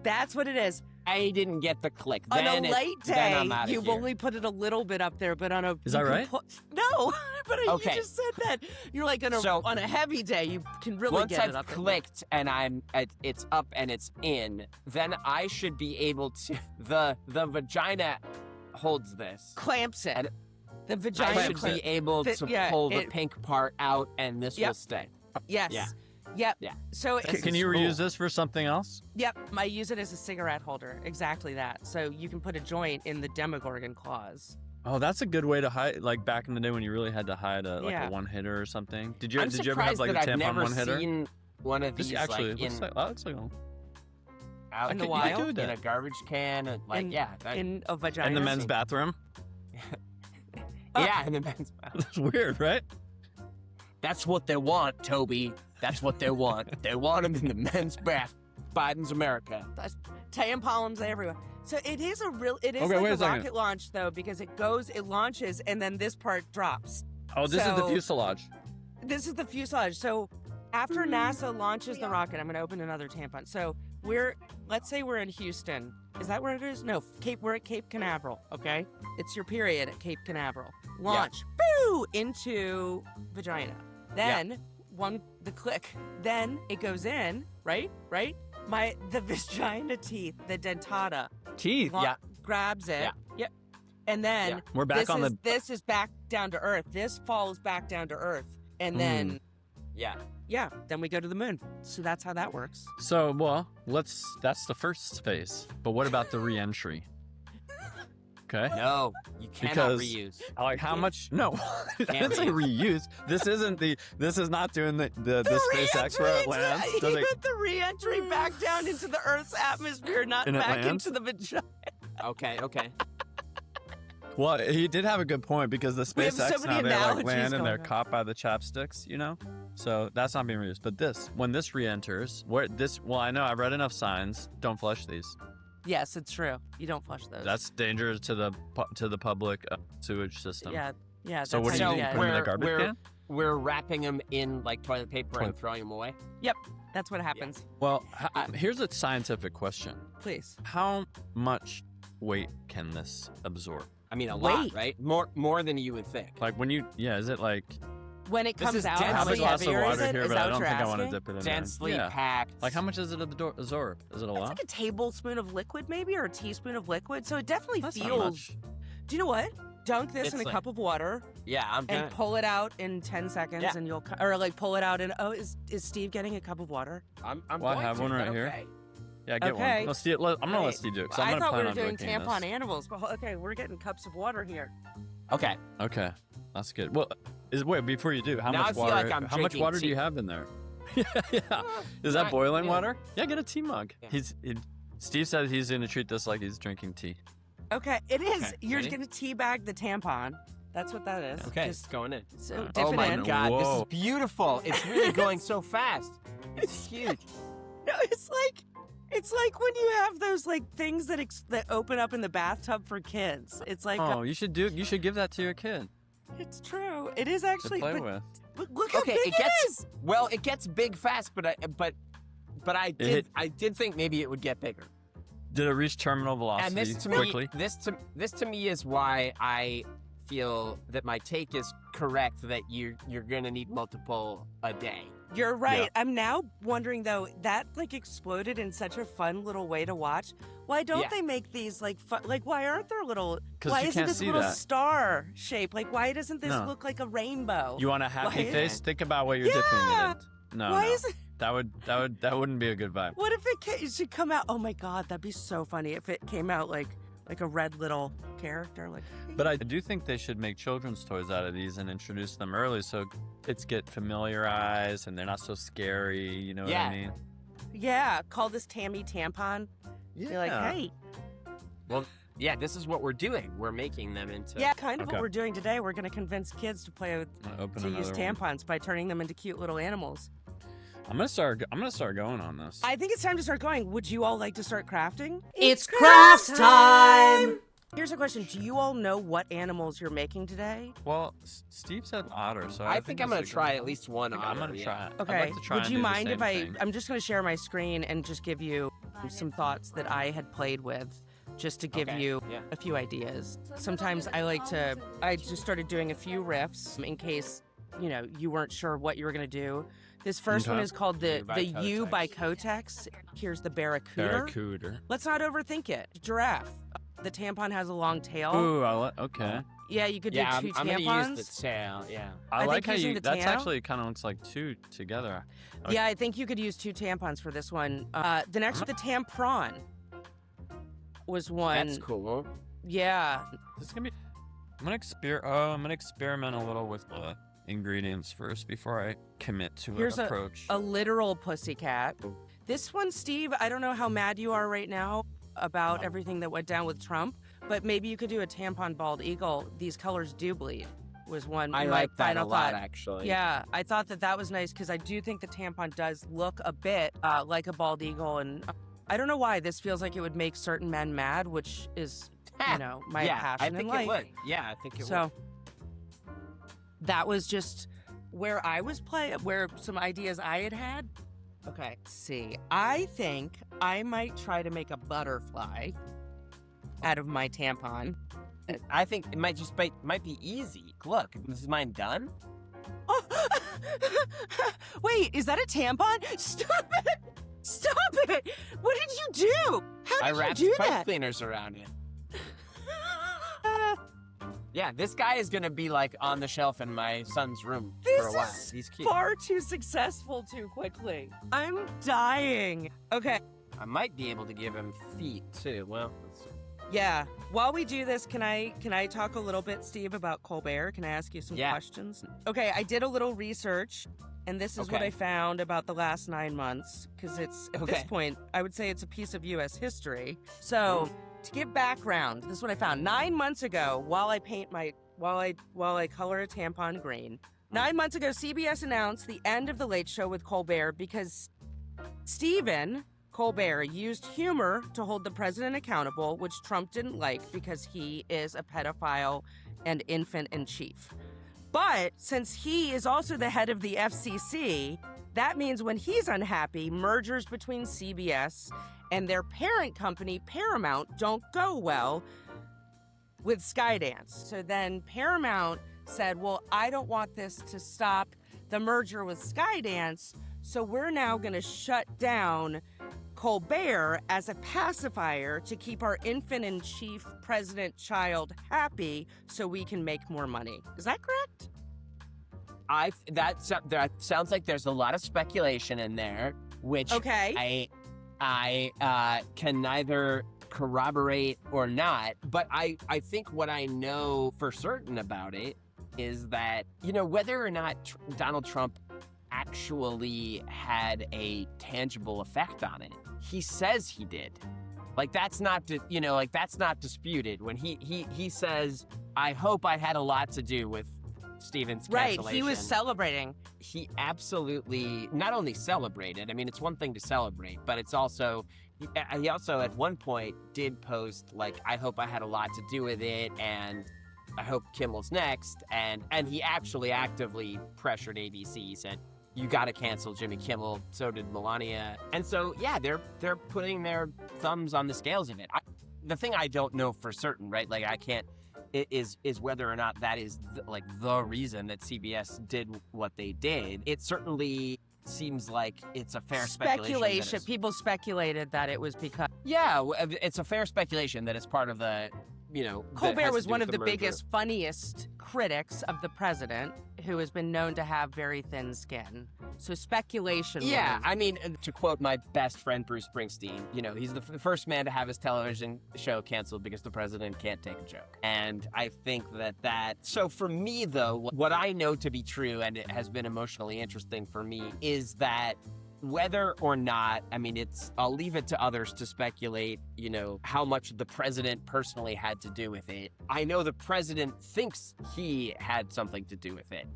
[SPEAKER 1] That's what it is.
[SPEAKER 3] I didn't get the click.
[SPEAKER 1] On
[SPEAKER 3] Then
[SPEAKER 1] a
[SPEAKER 3] it-
[SPEAKER 1] light
[SPEAKER 3] then
[SPEAKER 1] day,
[SPEAKER 3] I'm outta
[SPEAKER 1] you
[SPEAKER 3] here.
[SPEAKER 1] only put it a little bit up there, but on a
[SPEAKER 2] Is
[SPEAKER 1] you
[SPEAKER 2] that
[SPEAKER 1] can
[SPEAKER 2] right?
[SPEAKER 1] No, but
[SPEAKER 3] Okay.
[SPEAKER 1] you just said that. You're like on a
[SPEAKER 3] So-
[SPEAKER 1] on a heavy day, you can really
[SPEAKER 3] Once
[SPEAKER 1] get
[SPEAKER 3] I've
[SPEAKER 1] it up. there.
[SPEAKER 3] clicked and it's up and it's in, then I should be able to. The vagina holds this.
[SPEAKER 1] Clamps it.
[SPEAKER 3] And
[SPEAKER 1] The
[SPEAKER 3] I
[SPEAKER 1] vagina
[SPEAKER 3] should
[SPEAKER 1] clamps.
[SPEAKER 3] be able
[SPEAKER 1] Th-
[SPEAKER 3] to
[SPEAKER 1] yeah,
[SPEAKER 3] pull the
[SPEAKER 1] it-
[SPEAKER 3] pink part out, and this will
[SPEAKER 1] Yep.
[SPEAKER 3] stay.
[SPEAKER 1] Yes.
[SPEAKER 3] Yeah.
[SPEAKER 1] Yep.
[SPEAKER 3] Yeah.
[SPEAKER 1] So
[SPEAKER 3] This
[SPEAKER 2] Can
[SPEAKER 3] is
[SPEAKER 2] you
[SPEAKER 3] cool.
[SPEAKER 2] reuse this for something else?
[SPEAKER 1] yep, I use it as a cigarette holder. Exactly that. So you can put a joint in the Demogorgon claws.
[SPEAKER 2] Oh, that's a good way to hide. Like back in the day when you really had to hide a
[SPEAKER 1] Yeah.
[SPEAKER 2] one hitter or something. Did you
[SPEAKER 3] I'm
[SPEAKER 2] ever have
[SPEAKER 3] surprised
[SPEAKER 2] like a
[SPEAKER 3] that I've
[SPEAKER 2] tampon
[SPEAKER 3] never
[SPEAKER 2] one hitter?
[SPEAKER 3] seen one of
[SPEAKER 2] This
[SPEAKER 3] these
[SPEAKER 2] actually
[SPEAKER 3] like
[SPEAKER 2] looks
[SPEAKER 3] in,
[SPEAKER 2] like, that looks like one.
[SPEAKER 3] out
[SPEAKER 1] In the
[SPEAKER 3] you could
[SPEAKER 1] wild?
[SPEAKER 3] do it in a garbage can, and, like
[SPEAKER 1] In-
[SPEAKER 3] yeah, that,
[SPEAKER 1] in a vagina.
[SPEAKER 2] In the men's bathroom.
[SPEAKER 3] yeah, in the men's bathroom.
[SPEAKER 2] That's weird, right?
[SPEAKER 3] That's what they want, Toby. That's what they want. They want them in the men's bath. Biden's America.
[SPEAKER 1] Tampons everywhere. So it is
[SPEAKER 2] Okay,
[SPEAKER 1] like
[SPEAKER 2] wait
[SPEAKER 1] a
[SPEAKER 2] a second.
[SPEAKER 1] rocket launch though, because it launches, and then this part drops.
[SPEAKER 2] Oh, this is the
[SPEAKER 1] So-
[SPEAKER 2] fuselage.
[SPEAKER 1] This is the fuselage. So after NASA launches the rocket, I'm going to open another tampon. So let's say we're in Houston. Is that where it is? No, we're at Cape Canaveral, okay? It's your period at Cape Canaveral. Launch, boo, into vagina. Then the click. Then it goes in, right? The vagina teeth, the dentata,
[SPEAKER 2] Teeth.
[SPEAKER 1] grabs it.
[SPEAKER 3] Yeah.
[SPEAKER 1] Yep. And then
[SPEAKER 3] Yeah.
[SPEAKER 2] We're back on the.
[SPEAKER 1] this is back down to earth. This falls back down to earth. And then
[SPEAKER 3] Yeah.
[SPEAKER 1] then we go to the moon. So that's how that works.
[SPEAKER 2] So, well, that's the first phase. But what about the re-entry? Okay.
[SPEAKER 3] No, you cannot
[SPEAKER 2] Because-
[SPEAKER 3] reuse.
[SPEAKER 2] Like how much? No, I
[SPEAKER 3] Can't
[SPEAKER 2] didn't say reuse. This is not doing the SpaceX where it lands.
[SPEAKER 1] You
[SPEAKER 2] Does it-
[SPEAKER 1] put the re-entry back down into the Earth's atmosphere, not
[SPEAKER 2] And it
[SPEAKER 1] back
[SPEAKER 2] lands?
[SPEAKER 1] into the vagina.
[SPEAKER 3] Okay.
[SPEAKER 2] Well, he did have a good point because the
[SPEAKER 1] We have so
[SPEAKER 2] SpaceX
[SPEAKER 1] many
[SPEAKER 2] now they like
[SPEAKER 1] analogies
[SPEAKER 2] land and they're
[SPEAKER 1] going on.
[SPEAKER 2] caught by the chopsticks, you know. So that's not being reused. But when this re-enters, well, I know I've read enough signs. Don't flush these.
[SPEAKER 1] Yes, it's true. You don't flush those.
[SPEAKER 2] That's dangerous to the public sewage system.
[SPEAKER 1] Yeah.
[SPEAKER 2] So
[SPEAKER 1] that's
[SPEAKER 2] what do you
[SPEAKER 1] how
[SPEAKER 2] do?
[SPEAKER 1] you
[SPEAKER 2] You
[SPEAKER 1] get
[SPEAKER 2] put
[SPEAKER 1] it.
[SPEAKER 2] them in the garbage can?
[SPEAKER 3] We're wrapping them in like toilet paper and throwing them away.
[SPEAKER 1] That's what happens.
[SPEAKER 2] Well, here's a scientific question.
[SPEAKER 1] Please.
[SPEAKER 2] How much weight can this absorb?
[SPEAKER 3] I mean, a lot,
[SPEAKER 1] Wait.
[SPEAKER 3] right? More than you would think.
[SPEAKER 2] Like is it like
[SPEAKER 1] When it
[SPEAKER 3] This
[SPEAKER 1] comes
[SPEAKER 3] is
[SPEAKER 1] out,
[SPEAKER 3] dense.
[SPEAKER 1] how
[SPEAKER 2] I have a
[SPEAKER 1] much
[SPEAKER 2] glass of
[SPEAKER 1] heavier is
[SPEAKER 2] water
[SPEAKER 1] it?
[SPEAKER 2] here,
[SPEAKER 1] Is
[SPEAKER 2] but
[SPEAKER 1] that
[SPEAKER 2] I
[SPEAKER 1] what
[SPEAKER 2] don't
[SPEAKER 1] you're
[SPEAKER 2] think I want to
[SPEAKER 1] asking?
[SPEAKER 2] dip it in
[SPEAKER 3] Densely
[SPEAKER 2] there. Yeah.
[SPEAKER 3] packed.
[SPEAKER 2] Like how much does it absorb? Is it a
[SPEAKER 1] It's
[SPEAKER 2] lot?
[SPEAKER 1] like a tablespoon of liquid, maybe, or a teaspoon of liquid. So it definitely
[SPEAKER 2] That's not
[SPEAKER 1] feels.
[SPEAKER 2] much.
[SPEAKER 1] Do you know what? Dunk this
[SPEAKER 3] It's
[SPEAKER 1] in a
[SPEAKER 3] like-
[SPEAKER 1] cup of water
[SPEAKER 3] Yeah, I'm
[SPEAKER 1] and
[SPEAKER 3] gonna.
[SPEAKER 1] pull it out in 10 seconds,
[SPEAKER 3] Yeah.
[SPEAKER 1] and you'll or like pull it out in. Oh, is Steve getting a cup of water?
[SPEAKER 3] I'm
[SPEAKER 2] Well, I
[SPEAKER 3] going
[SPEAKER 2] have
[SPEAKER 3] to.
[SPEAKER 2] one
[SPEAKER 3] Is
[SPEAKER 2] right
[SPEAKER 3] that
[SPEAKER 2] here.
[SPEAKER 3] okay?
[SPEAKER 2] Yeah, get
[SPEAKER 1] Okay.
[SPEAKER 2] one. I'm gonna let
[SPEAKER 1] Wait,
[SPEAKER 2] Steve do it because
[SPEAKER 1] I
[SPEAKER 2] I'm gonna
[SPEAKER 1] thought we
[SPEAKER 2] plan
[SPEAKER 1] were
[SPEAKER 2] on
[SPEAKER 1] doing
[SPEAKER 2] drinking
[SPEAKER 1] tampon
[SPEAKER 2] this.
[SPEAKER 1] animals, but okay, we're getting cups of water here.
[SPEAKER 3] Okay.
[SPEAKER 2] Okay, that's good. Well, wait before you do, how
[SPEAKER 3] Now
[SPEAKER 2] much
[SPEAKER 3] I feel
[SPEAKER 2] water?
[SPEAKER 3] like I'm
[SPEAKER 2] how much
[SPEAKER 3] drinking
[SPEAKER 2] water do
[SPEAKER 3] tea.
[SPEAKER 2] you have in there? yeah. Is that
[SPEAKER 3] not-
[SPEAKER 2] boiling
[SPEAKER 3] yeah.
[SPEAKER 2] water? Yeah, get a tea mug.
[SPEAKER 3] Yeah.
[SPEAKER 2] Steve said he's gonna treat this like he's drinking tea.
[SPEAKER 1] Okay, it is.
[SPEAKER 3] Okay,
[SPEAKER 1] You're
[SPEAKER 3] ready?
[SPEAKER 1] gonna teabag the tampon. That's what that is.
[SPEAKER 3] Okay.
[SPEAKER 1] Just
[SPEAKER 3] It's going in.
[SPEAKER 1] so dip
[SPEAKER 3] Oh
[SPEAKER 1] it
[SPEAKER 3] my
[SPEAKER 1] in.
[SPEAKER 3] God, this
[SPEAKER 2] Whoa.
[SPEAKER 3] is beautiful. It's really going so fast. It's huge.
[SPEAKER 1] No, it's like It's like when you have those like things that that open up in the bathtub for kids. It's like
[SPEAKER 2] Oh, you should give that to your kid
[SPEAKER 1] it's true. It is
[SPEAKER 2] to
[SPEAKER 1] actually
[SPEAKER 2] play with.
[SPEAKER 1] but look how
[SPEAKER 3] Okay,
[SPEAKER 1] big
[SPEAKER 3] it gets
[SPEAKER 1] is.
[SPEAKER 3] well, it gets big fast, but I did think maybe it would get bigger.
[SPEAKER 2] Did it reach terminal
[SPEAKER 3] And
[SPEAKER 2] velocity
[SPEAKER 3] this to
[SPEAKER 2] quickly?
[SPEAKER 3] me, this to me is why I feel that my take is correct that you're gonna need multiple a day.
[SPEAKER 1] You're right.
[SPEAKER 2] Yeah.
[SPEAKER 1] I'm now wondering though, that like exploded in such a fun little way to watch. Why don't
[SPEAKER 3] Yeah.
[SPEAKER 1] they make these like fun, like why aren't there little
[SPEAKER 2] 'Cause
[SPEAKER 1] why
[SPEAKER 2] you
[SPEAKER 1] isn't
[SPEAKER 2] can't
[SPEAKER 1] this
[SPEAKER 2] see
[SPEAKER 1] little
[SPEAKER 2] that.
[SPEAKER 1] star shape? Like why doesn't this
[SPEAKER 2] No.
[SPEAKER 1] look like a rainbow?
[SPEAKER 2] You want a happy
[SPEAKER 1] Why-
[SPEAKER 2] face? Think about what you're
[SPEAKER 1] Yeah.
[SPEAKER 2] dipping it in. No,
[SPEAKER 1] Why
[SPEAKER 2] no.
[SPEAKER 1] is it
[SPEAKER 2] That wouldn't be a good vibe.
[SPEAKER 1] what if it should come out? Oh my god, that'd be so funny if it came out like a red little character like
[SPEAKER 2] But I do think they should make children's toys out of these and introduce them early so kids get familiarized and they're not so scary. You know
[SPEAKER 3] Yeah.
[SPEAKER 2] what I mean?
[SPEAKER 1] yeah, call this Tammy Tampon. You're like, hey.
[SPEAKER 3] Well, yeah, this is what we're doing. We're making them into
[SPEAKER 1] Yeah, kind of
[SPEAKER 2] Okay.
[SPEAKER 1] what we're doing today. We're going to convince kids to play with
[SPEAKER 2] I'm gonna open
[SPEAKER 1] to use
[SPEAKER 2] another one.
[SPEAKER 1] tampons by turning them into cute little animals.
[SPEAKER 2] I'm gonna start going on this.
[SPEAKER 1] I think it's time to start going. Would you all like to start crafting?
[SPEAKER 4] It's crafts time!
[SPEAKER 1] Here's a question. Do you all know what animals you're making today?
[SPEAKER 2] Well, Steve said otter, so
[SPEAKER 3] I think I'm
[SPEAKER 2] this
[SPEAKER 3] gonna
[SPEAKER 2] is a
[SPEAKER 3] try
[SPEAKER 2] good
[SPEAKER 3] at least one
[SPEAKER 2] one.
[SPEAKER 3] otter.
[SPEAKER 2] I'm gonna try it.
[SPEAKER 1] Okay.
[SPEAKER 2] I'd like to try
[SPEAKER 1] Would
[SPEAKER 2] and
[SPEAKER 1] you
[SPEAKER 2] do the
[SPEAKER 1] mind
[SPEAKER 2] same
[SPEAKER 1] if
[SPEAKER 2] thing.
[SPEAKER 1] I'm just going to share my screen and just give you some thoughts that I had played with just to give
[SPEAKER 3] Okay,
[SPEAKER 1] you
[SPEAKER 3] yeah.
[SPEAKER 1] a few ideas. Sometimes I just started doing a few riffs in case, you weren't sure what you were going to do. This first one
[SPEAKER 2] Okay.
[SPEAKER 1] is called the
[SPEAKER 3] U by
[SPEAKER 1] U by Kotex. Here's the Barracuda.
[SPEAKER 2] Barracuda.
[SPEAKER 1] Let's not overthink it. Giraffe. The tampon has a long tail.
[SPEAKER 2] Ooh, okay.
[SPEAKER 1] Yeah, you could
[SPEAKER 3] Yeah,
[SPEAKER 1] do 2
[SPEAKER 3] I'm
[SPEAKER 1] tampons.
[SPEAKER 3] gonna use the tail. Yeah.
[SPEAKER 2] I
[SPEAKER 1] think
[SPEAKER 2] like how
[SPEAKER 1] using
[SPEAKER 2] you.
[SPEAKER 1] the
[SPEAKER 2] That's
[SPEAKER 1] tail-
[SPEAKER 2] actually kind of looks like two together. Okay.
[SPEAKER 1] Yeah, I think you could use 2 tampons for this one. The next, the tampon was one.
[SPEAKER 3] That's cool.
[SPEAKER 1] Yeah.
[SPEAKER 2] This is gonna be. I'm gonna experiment a little with the ingredients first before I commit to
[SPEAKER 1] Here's
[SPEAKER 2] an approach.
[SPEAKER 1] a literal pussycat. This one, Steve, I don't know how mad you are right now about everything that went down with Trump, but maybe you could do a tampon bald eagle. These colors do bleed. Was one.
[SPEAKER 3] I
[SPEAKER 1] my
[SPEAKER 3] like that
[SPEAKER 1] final
[SPEAKER 3] a lot,
[SPEAKER 1] thought.
[SPEAKER 3] actually.
[SPEAKER 1] Yeah, I thought that was nice because I do think the tampon does look a bit like a bald eagle, and I don't know why this feels like it would make certain men mad, which is, my
[SPEAKER 3] yeah,
[SPEAKER 1] passion
[SPEAKER 3] I think
[SPEAKER 1] in life.
[SPEAKER 3] it would. Yeah, I think it
[SPEAKER 1] So
[SPEAKER 3] would.
[SPEAKER 1] that was just where I was where some ideas I had. Okay, let's see. I think I might try to make a butterfly out of my tampon.
[SPEAKER 3] I think it might be easy. Look, is mine done?
[SPEAKER 1] Oh. Wait, is that a tampon? Stop it! Stop it! What did you do? How
[SPEAKER 3] I
[SPEAKER 1] did you
[SPEAKER 3] wrapped
[SPEAKER 1] do
[SPEAKER 3] pipe
[SPEAKER 1] that?
[SPEAKER 3] cleaners around it. Yeah, this guy is gonna be like on the shelf in my son's room
[SPEAKER 1] This
[SPEAKER 3] for a while.
[SPEAKER 1] is
[SPEAKER 3] He's cute.
[SPEAKER 1] far too successful too quickly. I'm dying. Okay.
[SPEAKER 3] I might be able to give him feet too. Well, let's see.
[SPEAKER 1] Yeah. While we do this, can I talk a little bit, Steve, about Colbert? Can I ask you some
[SPEAKER 3] Yeah.
[SPEAKER 1] questions? Okay, I did a little research, and this is what
[SPEAKER 3] Okay.
[SPEAKER 1] I found about the last 9 months, because it's at this
[SPEAKER 3] Okay.
[SPEAKER 1] point, I would say it's a piece of U.S. history. So, to give background, this is what I found. 9 months ago, while I color a tampon green, 9 months ago, CBS announced the end of the Late Show with Colbert because Stephen Colbert used humor to hold the president accountable, which Trump didn't like because he is a pedophile and infant in chief. But since he is also the head of the FCC, that means when he's unhappy, mergers between CBS and their parent company, Paramount, don't go well with Skydance. So then Paramount said, well, I don't want this to stop the merger with Skydance, so we're now going to shut down Colbert as a pacifier to keep our infant-in-chief president child happy so we can make more money. Is that correct?
[SPEAKER 3] That sounds like there's a lot of speculation in there, which
[SPEAKER 1] Okay.
[SPEAKER 3] I can neither corroborate or not. But I think what I know for certain about it is that, whether or not Donald Trump actually had a tangible effect on it, he says he did. Like that's not disputed. When he says, I hope I had a lot to do with Stephen's cancellation.
[SPEAKER 1] Right, he was celebrating.
[SPEAKER 3] He absolutely not only celebrated, I mean, it's one thing to celebrate, but it's also, he also at one point did post, like, I hope I had a lot to do with it, and I hope Kimmel's next. And he actually actively pressured ABC. He said, you got to cancel Jimmy Kimmel. So did Melania. And so, yeah, they're putting their thumbs on the scales of it. The thing I don't know for certain, right? Like, I can't, is whether or not that is the reason that CBS did what they did. It certainly seems like it's a fair speculation.
[SPEAKER 1] People speculated that it was because...
[SPEAKER 3] Yeah, it's a fair speculation that it's part of the,
[SPEAKER 1] Colbert was one of the biggest, funniest critics of the president, who has been known to have very thin skin. So speculation.
[SPEAKER 3] Yeah, I mean, to quote my best friend Bruce Springsteen, he's the first man to have his television show canceled because the president can't take a joke. And I think that... So for me, though, what I know to be true, and it has been emotionally interesting for me, is that whether or not, I'll leave it to others to speculate, how much the president personally had to do with it. I know the president thinks he had something to do with it.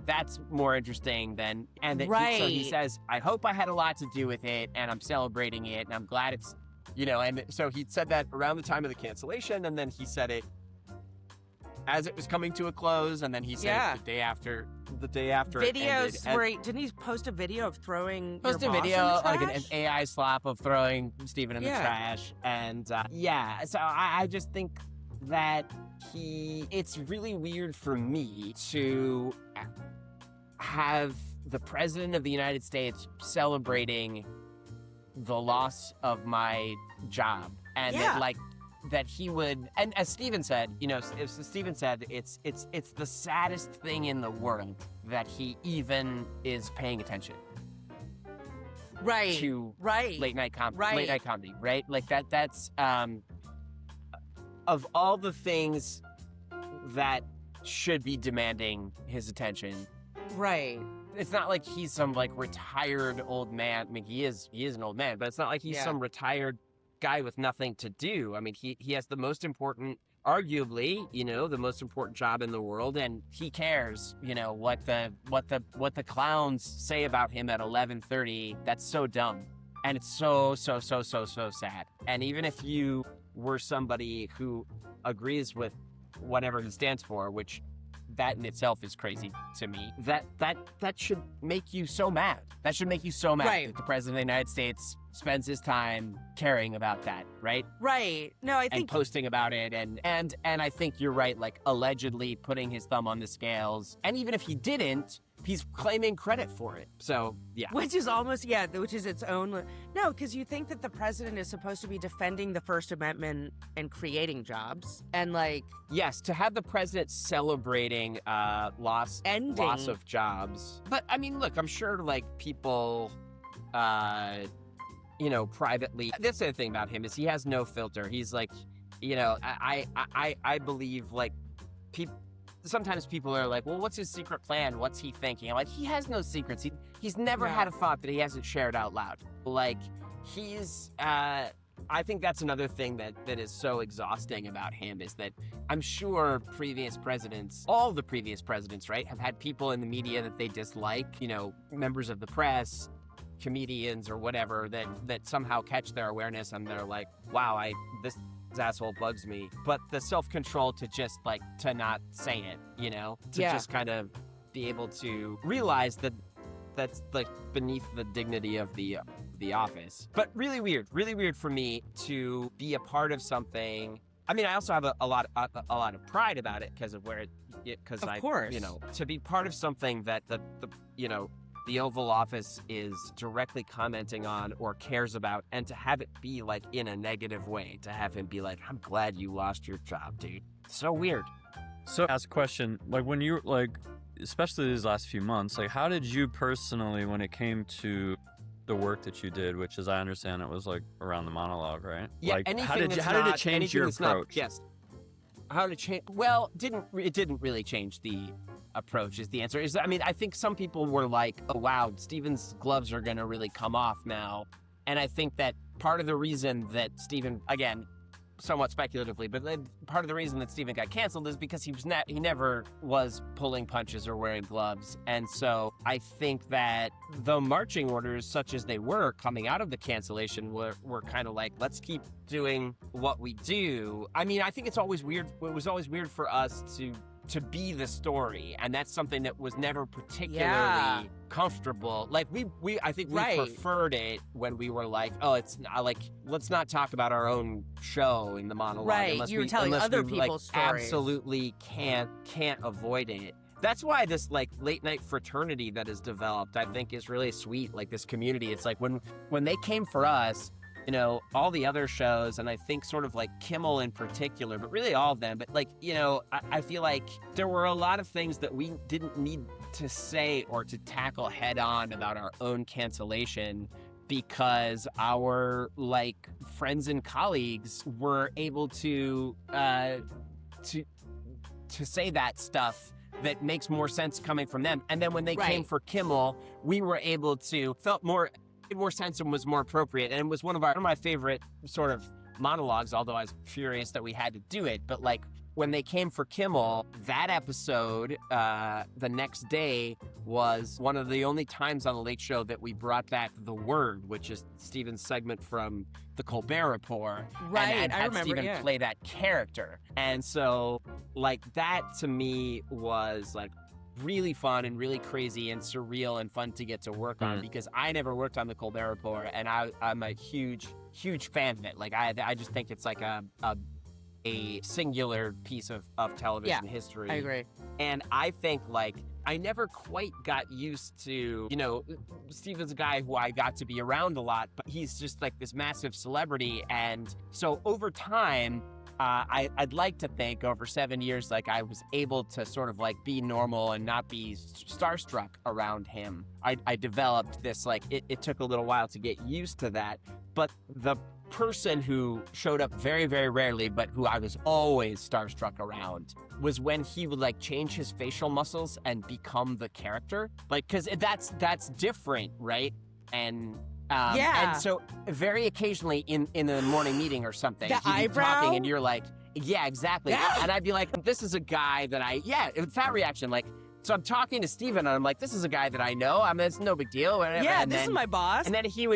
[SPEAKER 3] That's more interesting than, and that
[SPEAKER 1] right.
[SPEAKER 3] So he says, I hope I had a lot to do with it, and I'm celebrating it, and I'm glad it's, and so he said that around the time of the cancellation, and then he said it as it was coming to a close, and then he said the day after
[SPEAKER 1] videos
[SPEAKER 3] it
[SPEAKER 1] didn't he post a video of throwing
[SPEAKER 3] post
[SPEAKER 1] your
[SPEAKER 3] a
[SPEAKER 1] boss
[SPEAKER 3] video
[SPEAKER 1] in the
[SPEAKER 3] like
[SPEAKER 1] trash?
[SPEAKER 3] an AI slap of throwing Stephen in the trash, and so I just think that it's really weird for me to have the president of the United States celebrating the loss of my job, and that he would, and as Stephen said, Stephen said, it's the saddest thing in the world that he even is paying attention.
[SPEAKER 1] Right.
[SPEAKER 3] To late night comedy, right? Like that's of all the things that should be demanding his attention.
[SPEAKER 1] Right.
[SPEAKER 3] It's not like he's some retired old man. I mean, he is an old man, but it's not like he's some retired guy with nothing to do. I mean, he has the most important, arguably, the most important job in the world, and he cares, what the clowns say about him at 11:30. That's so dumb, and it's so sad. And even if you were somebody who agrees with whatever he stands for, which that in itself is crazy to me, that should make you so mad. That should make you so mad that the president of the United States spends his time caring about that, right?
[SPEAKER 1] Right. No, I think...
[SPEAKER 3] And posting about it, and I think you're right, allegedly putting his thumb on the scales. And even if he didn't, he's claiming credit for it. So, yeah.
[SPEAKER 1] Which is almost, which is its own... No, because you think that the president is supposed to be defending the First Amendment and creating jobs, and
[SPEAKER 3] Yes, to have the president celebrating loss of jobs. But, look, I'm sure, people... privately. That's the other thing about him is he has no filter. He's I believe sometimes people are like, well, what's his secret plan? What's he thinking? I'm like, he has no secrets. He's never had a thought that he hasn't shared out loud. I think that's another thing that is so exhausting about him is that I'm sure all the previous presidents, right, have had people in the media that they dislike, members of the press, comedians or whatever that somehow catch their awareness and they're like, wow, this asshole bugs me. But the self-control to just to not say it, just kind of be able to realize that that's beneath the dignity of the office. But really weird for me to be a part of something. I also have a lot of pride about it because of where to be part of something that the Oval Office is directly commenting on or cares about, and to have it be in a negative way, to have him be I'm glad you lost your job, dude. So weird.
[SPEAKER 2] So ask a question, when you especially these last few months, how did you personally, when it came to the work that you did, which as I understand it was around the monologue, right?
[SPEAKER 3] Yeah.
[SPEAKER 2] How did it change your approach?
[SPEAKER 3] Yes. How did it change? Well, it didn't really change the approach is the answer. I think some people were like, oh wow, Stephen's gloves are gonna really come off now. And I think that part of the reason that Stephen, again, somewhat speculatively, but part of the reason that Stephen got canceled is because he never was pulling punches or wearing gloves. And so I think that the marching orders, such as they were coming out of the cancellation, were kind of like, let's keep doing what we do. I mean, I think it's always weird. It was always weird for us to be the story, and that's something that was never particularly comfortable. Like I think we preferred it when we were like, oh, it's not, like, let's not talk about our own show in the monologue.
[SPEAKER 1] Right, you were telling other people's stories.
[SPEAKER 3] Absolutely can't avoid it. That's why this like late night fraternity that has developed, I think, is really sweet. Like this community, it's like when they came for us, you know, all the other shows, and I think sort of like Kimmel in particular, but really all of them. But like, you know, I feel like there were a lot of things that we didn't need to say or to tackle head on about our own cancellation, because our like friends and colleagues were able to say that stuff that makes more sense coming from them. And then when they came for Kimmel, we were able to felt more sense and was more appropriate. And it was one of my favorite sort of monologues, although I was furious that we had to do it. But like when they came for Kimmel, that episode, the next day, was one of the only times on the Late Show that we brought back The Word, which is Stephen's segment from the Colbert Report.
[SPEAKER 1] Right,
[SPEAKER 3] and
[SPEAKER 1] I
[SPEAKER 3] had
[SPEAKER 1] remember,
[SPEAKER 3] Stephen play that character. And so like that to me was like really fun and really crazy and surreal and fun to get to work on, because I never worked on the Colbert Report, and I'm a huge fan of it. Like I just think it's like a singular piece of television history.
[SPEAKER 1] I agree.
[SPEAKER 3] And I think like I never quite got used to, you know, Stephen's a guy who I got to be around a lot, but he's just like this massive celebrity. And so over time, I'd like to think over 7 years, like I was able to sort of like be normal and not be starstruck around him. I developed this, like, it took a little while to get used to that. But the person who showed up very, very rarely, but who I was always starstruck around, was when he would like change his facial muscles and become the character. Like, cause that's different, right? And so very occasionally in a morning meeting or something,
[SPEAKER 1] the
[SPEAKER 3] he'd be
[SPEAKER 1] eyebrow?
[SPEAKER 3] talking and you're like, yeah, exactly.
[SPEAKER 1] Yeah.
[SPEAKER 3] And I'd be like, this is a guy that fat reaction. Like, so I'm talking to Stephen and I'm like, this is a guy that I know. I mean, it's no big deal. Whatever.
[SPEAKER 1] Yeah,
[SPEAKER 3] and
[SPEAKER 1] this
[SPEAKER 3] then,
[SPEAKER 1] is my boss.
[SPEAKER 3] And then he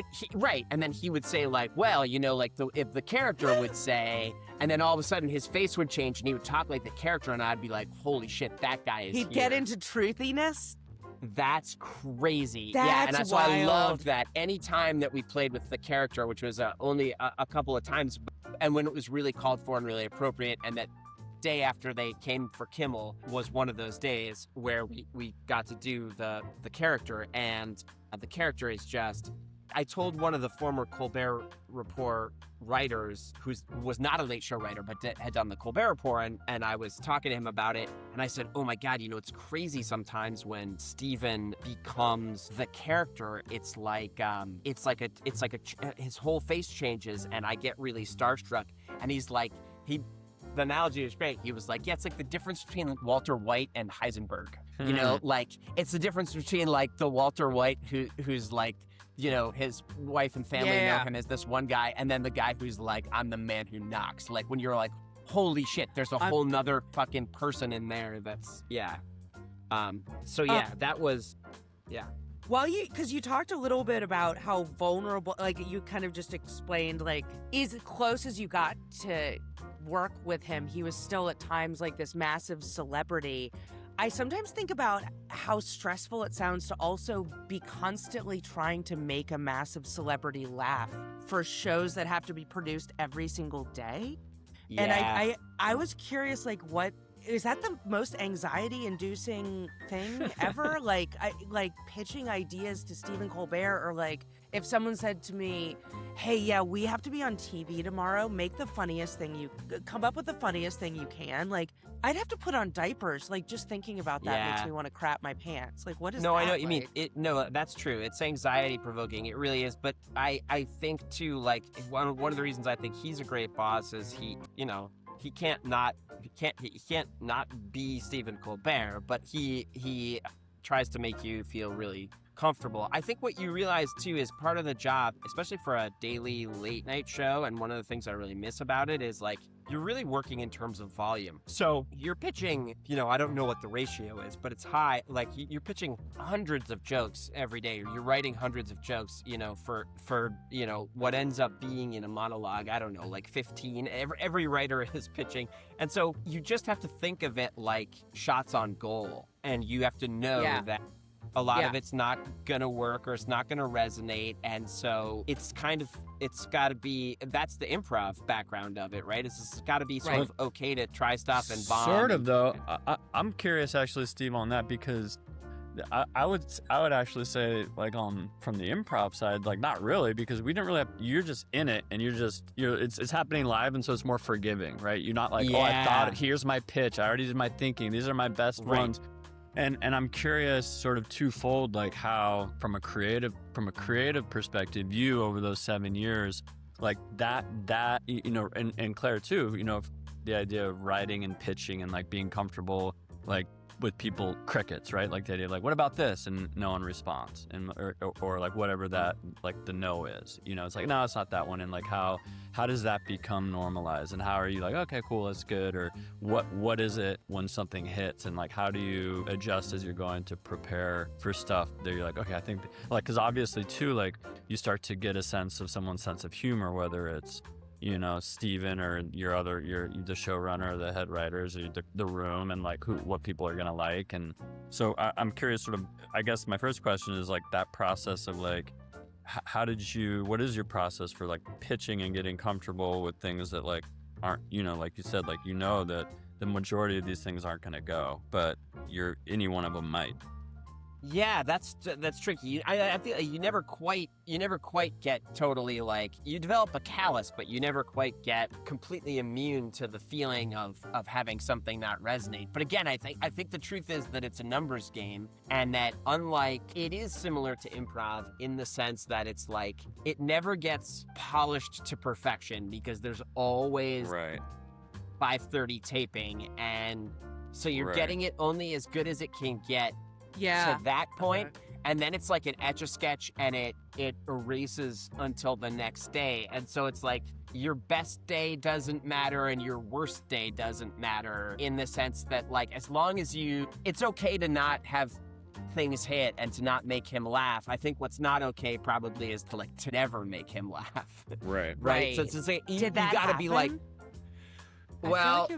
[SPEAKER 3] would say like, well, you know, like if the character would say, and then all of a sudden his face would change and he would talk like the character, and I'd be like, holy shit, that guy is
[SPEAKER 1] He'd get into truthiness.
[SPEAKER 3] That's crazy.
[SPEAKER 1] That's
[SPEAKER 3] and so
[SPEAKER 1] wild.
[SPEAKER 3] I loved that. Any time that we played with the character, which was only a couple of times, and when it was really called for and really appropriate, and that day after they came for Kimmel was one of those days where we got to do the character, and the character is just, I told one of the former Colbert Report writers, who was not a Late Show writer, but had done the Colbert Report, and I was talking to him about it, and I said, oh my God, you know, it's crazy sometimes when Stephen becomes the character. It's like his whole face changes, and I get really starstruck. And he's like, the analogy is great. He was like, yeah, it's like the difference between Walter White and Heisenberg. You know, like it's the difference between like the Walter White who's like, you know, his wife and family know him as this one guy, and then the guy who's like, I'm the man who knocks. Like when you're like, holy shit, there's a whole nother fucking person in there. That's that was.
[SPEAKER 1] Well, because you talked a little bit about how vulnerable, like you kind of just explained, like, as close as you got to work with him, he was still at times like this massive celebrity. I sometimes think about how stressful it sounds to also be constantly trying to make a massive celebrity laugh for shows that have to be produced every single day.
[SPEAKER 3] Yeah.
[SPEAKER 1] And I was curious, like, what is that the most anxiety-inducing thing ever? like pitching ideas to Stephen Colbert, or like if someone said to me, hey, yeah, we have to be on TV tomorrow, come up with the funniest thing you can. Like, I'd have to put on diapers. Like, just thinking about that makes me want to crap my pants. Like, what is that?
[SPEAKER 3] No, I know what you mean. No, that's true. It's anxiety-provoking. It really is. But I think, too, like, one of the reasons I think he's a great boss is he can't not be Stephen Colbert, but he tries to make you feel really comfortable. I think what you realize too is part of the job, especially for a daily late night show, and one of the things I really miss about it is like you're really working in terms of volume. So you're pitching, I don't know what the ratio is, but it's high. Like you're pitching hundreds of jokes every day. You're writing hundreds of jokes, for what ends up being in a monologue, I don't know, like 15. Every writer is pitching. And so you just have to think of it like shots on goal. And you have to know that a lot of it's not going to work or it's not going to resonate. And so it's got to be, that's the improv background of it, right? It's got to be sort of okay to try stuff and bomb.
[SPEAKER 2] Sort of, though. I'm curious, actually, Steve, on that, because I would actually say, like, from the improv side, like, not really, because we didn't really have, you're just in it, and it's happening live, and so it's more forgiving, right? You're not like, I thought, here's my pitch, I already did my thinking, these are my best ones. And I'm curious, sort of twofold, like how from a creative perspective, you over those 7 years, like that and Claire too, the idea of writing and pitching and like being comfortable, like with people, crickets, right? Like the idea of like, what about this? And no one responds, and or like whatever that like the no is, it's like, no, it's not that one. And like how does that become normalized, and how are you like, okay, cool, that's good, or what is it when something hits, and like how do you adjust as you're going to prepare for stuff that you're like, okay, I think like, because obviously too, like you start to get a sense of someone's sense of humor, whether it's Stephen or you're the showrunner or the head writers or the room, and like what people are gonna like. And so I'm curious, sort of, I guess my first question is like that process of like, what is your process for like pitching and getting comfortable with things that like aren't, like you said, like, that the majority of these things aren't gonna go, but any one of them might.
[SPEAKER 3] Yeah, that's tricky. I feel like you never quite get totally like, you develop a callus, but you never quite get completely immune to the feeling of having something not resonate. But again, I think the truth is that it's a numbers game, and that unlike, it is similar to improv in the sense that it's like it never gets polished to perfection because there's always 5:30 taping, and so you're getting it only as good as it can get. To that point, and then it's like an Etch-a-Sketch, and it erases until the next day. And so it's like your best day doesn't matter and your worst day doesn't matter, in the sense that like, as long as it's okay to not have things hit and to not make him laugh. I think what's not okay probably is to never make him laugh. Right. So it's just like, you gotta be like, well,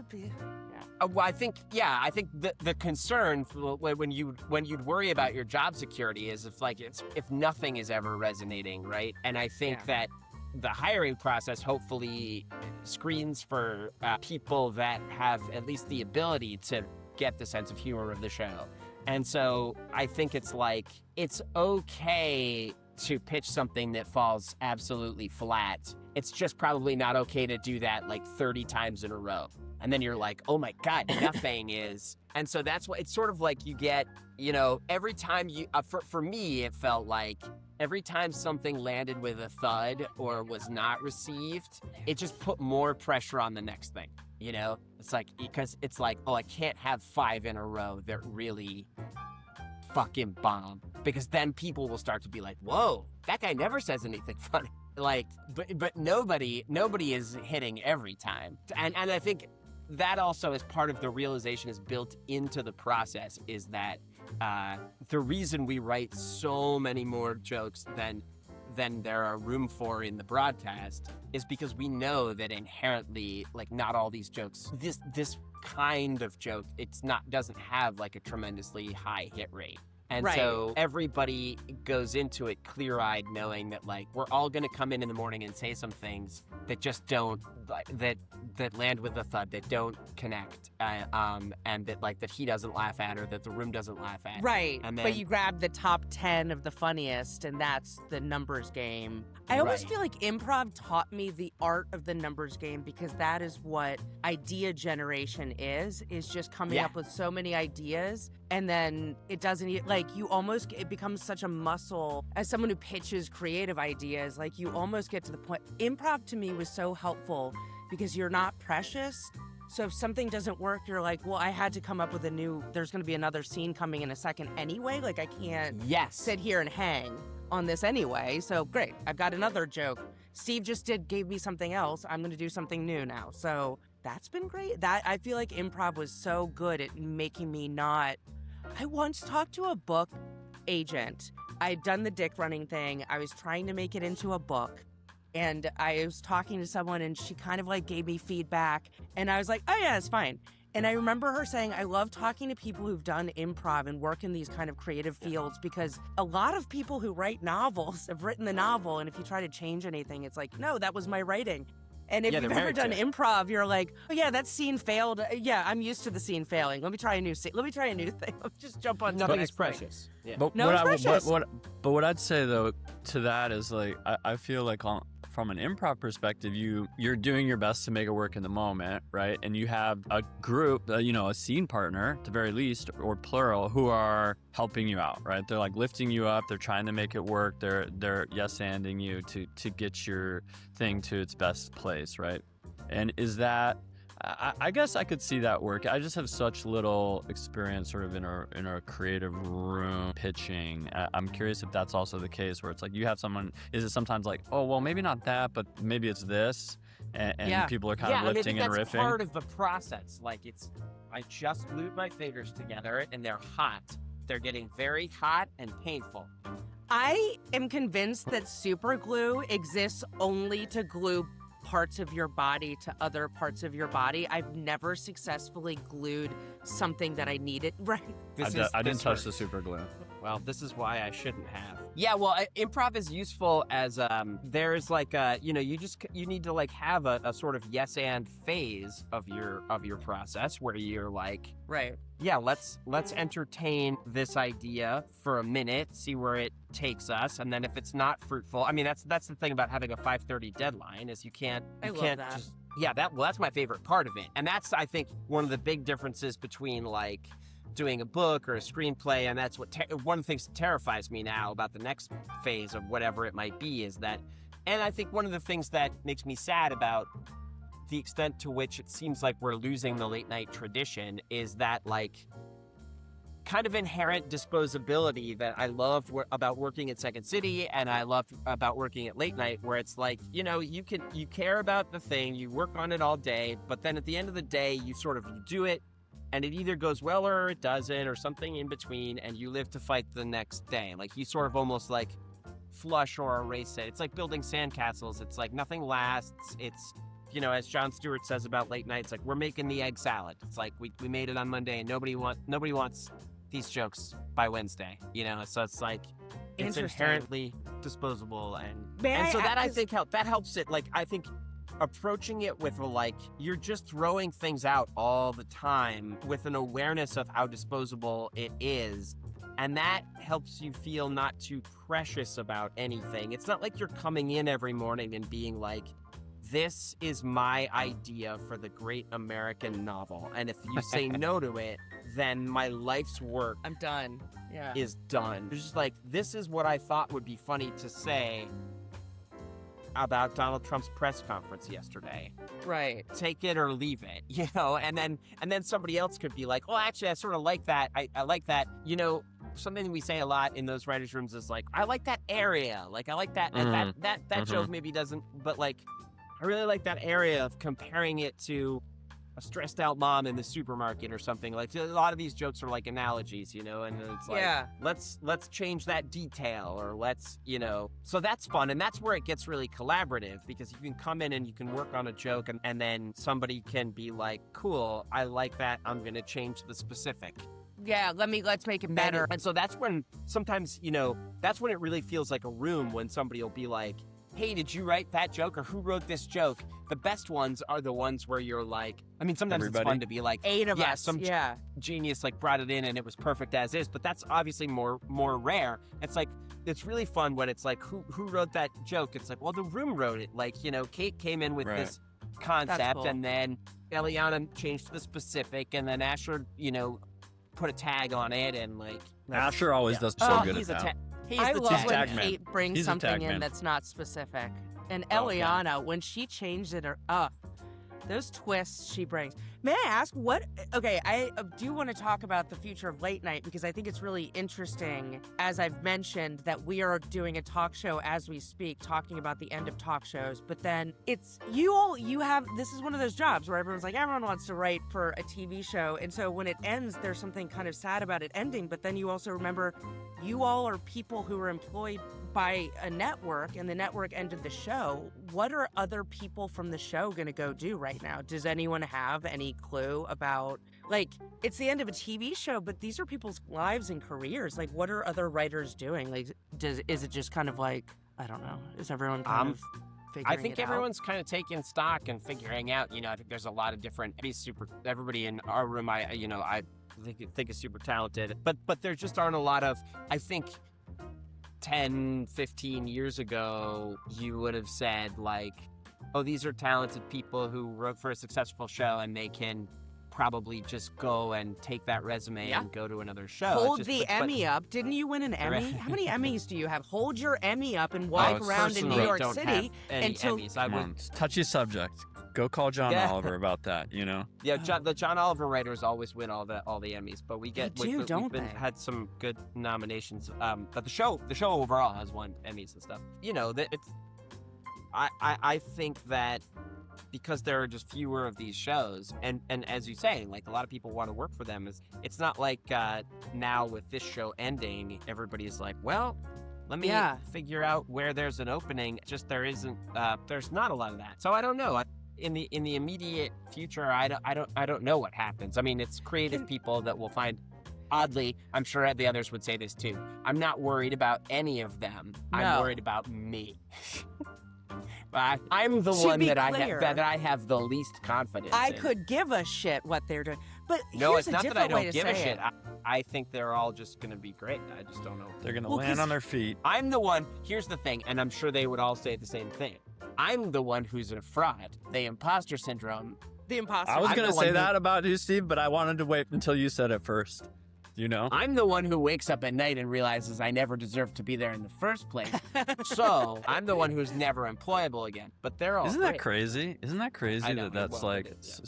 [SPEAKER 3] I think the concern when you'd worry about your job security is if nothing is ever resonating, right? And I think that the hiring process hopefully screens for people that have at least the ability to get the sense of humor of the show. And so I think it's okay to pitch something that falls absolutely flat. It's just probably not okay to do that like 30 times in a row. And then you're like, oh my God, nothing is. And so that's what it's sort of like, you get, every time for me, it felt like every time something landed with a thud or was not received, it just put more pressure on the next thing. It's like, because it's like, oh, I can't have 5 in a row that really fucking bomb, because then people will start to be like, whoa, that guy never says anything funny. Like, but nobody is hitting every time. And I think that also is part of the realization is built into the process, is that the reason we write so many more jokes than there are room for in the broadcast is because we know that inherently, like, not all these jokes, this kind of joke, doesn't have like a tremendously high hit rate. And so everybody goes into it clear-eyed, knowing that like we're all going to come in the morning and say some things that just don't that land with a thud, that don't connect, and that he doesn't laugh at, or that the room doesn't laugh at.
[SPEAKER 1] Right.
[SPEAKER 3] And then,
[SPEAKER 1] but you grab the top 10 of the funniest, and that's the numbers game. I almost feel like improv taught me the art of the numbers game, because that is what idea generation is just coming up with so many ideas. And then it doesn't, it becomes such a muscle as someone who pitches creative ideas. Like, you almost get to the point. Improv to me was so helpful because you're not precious. So if something doesn't work, you're like, well, I had to come up with there's going to be another scene coming in a second anyway. Like, I can't sit here and hang on this anyway. So great, I've got another joke. Steve just gave me something else. I'm going to do something new now. So that's been great. I feel like improv was so good at making me not. I once talked to a book agent. I'd done the dick running thing. I was trying to make it into a book. And I was talking to someone and she kind of like gave me feedback. And I was like, oh yeah, it's fine. And I remember her saying, I love talking to people who've done improv and work in these kind of creative fields, because a lot of people who write novels have written the novel. And if you try to change anything, it's like, no, that was my writing. And if you've ever done improv, you're like, oh yeah, that scene failed. Yeah, I'm used to the scene failing. Let me try a new scene. Let me try a new thing. Let me just jump on.
[SPEAKER 3] Nothing is precious. Yeah.
[SPEAKER 2] But what I'd say though to that is like, I feel like from an improv perspective, you're doing your best to make it work in the moment, right? And you have a group, a scene partner at the very least, or plural, who are helping you out, right? They're like lifting you up. They're trying to make it work. They're yes-anding you to get your thing to its best place, right? And is that, I guess I could see that work. I just have such little experience sort of in a creative room pitching. I'm curious if that's also the case where it's like you have someone, is it sometimes like, oh, well, maybe not that, but maybe it's this, and people are kind of lifting and riffing?
[SPEAKER 3] That's part of the process. Like I just glued my fingers together and they're hot. They're getting very hot and painful.
[SPEAKER 1] I am convinced that super glue exists only to glue parts of your body to other parts of your body. I've never successfully glued something that I needed. Right.
[SPEAKER 2] I didn't touch the super glue.
[SPEAKER 3] Well, this is why I shouldn't have. Yeah, well, improv is useful as there's like you need to like have a sort of yes and phase of your process where you're like,
[SPEAKER 1] right.
[SPEAKER 3] Yeah, let's entertain this idea for a minute, see where it takes us, and then if it's not fruitful, I mean that's the thing about having a 5:30 deadline is you can't just that's my favorite part of it. And that's, I think, one of the big differences between like doing a book or a screenplay, and that's one of the things that terrifies me now about the next phase of whatever it might be is that, and I think one of the things that makes me sad about the extent to which it seems like we're losing the late night tradition is that like kind of inherent disposability that I love about working at Second City and I love about working at late night, where it's like, you care about the thing, you work on it all day, but then at the end of the day, you do it and it either goes well or it doesn't or something in between, and you live to fight the next day. Like you sort of almost like flush or erase it. It's like building sandcastles. It's like nothing lasts. It's, as Jon Stewart says about late nights, like we're making the egg salad. It's like we made it on Monday and nobody wants these jokes by Wednesday, so it's like it's inherently disposable and so that I think that helps it. Like I think approaching it with like you're just throwing things out all the time with an awareness of how disposable it is, and that helps you feel not too precious about anything. It's not like you're coming in every morning and being like, this is my idea for the great American novel, and if you say no to it, then my life's work
[SPEAKER 1] I'm done. Yeah.
[SPEAKER 3] Is done. It's just like, this is what I thought would be funny to say about Donald Trump's press conference yesterday.
[SPEAKER 1] Right.
[SPEAKER 3] Take it or leave it, and then somebody else could be like, oh, actually, I sort of like that. I like that, something we say a lot in those writers' rooms is like, I like that area. Like, I like that, and that joke maybe doesn't, but like, I really like that area of comparing it to a stressed out mom in the supermarket or something. Like a lot of these jokes are like analogies, and it's like, let's change that detail, or let's, so that's fun. And that's where it gets really collaborative, because you can come in and you can work on a joke and then somebody can be like, cool, I like that. I'm going to change the specific.
[SPEAKER 1] Yeah, let's make it better.
[SPEAKER 3] And so that's when sometimes, that's when it really feels like a room, when somebody will be like, hey, did you write that joke, or who wrote this joke? The best ones are the ones where you're like, I mean, sometimes It's fun to be like,
[SPEAKER 1] 8 of us,
[SPEAKER 3] some genius like brought it in and it was perfect as is, but that's obviously more rare. It's like, it's really fun when it's like, who wrote that joke? It's like, well, the room wrote it. Like, Kate came in with this concept, cool. And then Eliana changed the specific, and then Asher, put a tag on it, and like...
[SPEAKER 2] Asher always does so good at that.
[SPEAKER 1] I love when Kate brings something in that's not specific. And Eliana, when she changed it, those twists she brings. May I ask what? Okay, I do want to talk about the future of late night because I think it's really interesting, as I've mentioned, that we are doing a talk show as we speak, talking about the end of talk shows. But then it's this is one of those jobs where everyone's like, everyone wants to write for a TV show. And so when it ends, there's something kind of sad about it ending. But then you also remember you all are people who are employed by a network, and the network ended the show. What are other people from the show going to go do right now? Does anyone have any clue about, like, it's the end of a TV show, but these are people's lives and careers. Like, what are other writers doing? Like, is it just kind of like, I don't know, is everyone kind of figuring
[SPEAKER 3] I think
[SPEAKER 1] it out?
[SPEAKER 3] everyone's kind of taking stock and figuring out, I think there's a lot of different, everybody in our room, I think is super talented, but there just aren't a lot of, I think 10, 15 years ago, you would have said, like, oh, these are talented people who wrote for a successful show and they can probably just go and take that resume and go to another show.
[SPEAKER 1] Hold the Emmy up. Didn't you win an Emmy? How many Emmys do you have? Hold your Emmy up and walk around in New York City until...
[SPEAKER 2] Touchy subject. Go call John Oliver about that, Yeah,
[SPEAKER 3] the John Oliver writers always win all the Emmys, but we've had some good nominations. But the show overall has won Emmys and stuff. I think that because there are just fewer of these shows, and as you say, like, a lot of people want to work for them. It's not like now with this show ending, everybody's like, well, let me figure out where there's an opening. Just there's not a lot of that. So I don't know. In the immediate future, I don't know what happens. I mean, it's creative people that will find. Oddly, I'm sure the others would say this too. I'm not worried about any of them. No. I'm worried about me. I'm the one that I have the least confidence in.
[SPEAKER 1] I could give a shit what they're doing. But
[SPEAKER 3] no, it's not that I don't give a shit. I think they're all just going to be great. I just don't know.
[SPEAKER 2] They're going to land on their feet.
[SPEAKER 3] I'm the one. Here's the thing, and I'm sure they would all say the same thing. I'm the one who's a fraud. The imposter syndrome.
[SPEAKER 1] The imposter.
[SPEAKER 2] I was going to say that about you, Steve, but I wanted to wait until you said it first.
[SPEAKER 3] I'm the one who wakes up at night and realizes I never deserved to be there in the first place. So I'm the one who's never employable again. But they're all
[SPEAKER 2] Isn't that crazy? Isn't that crazy that's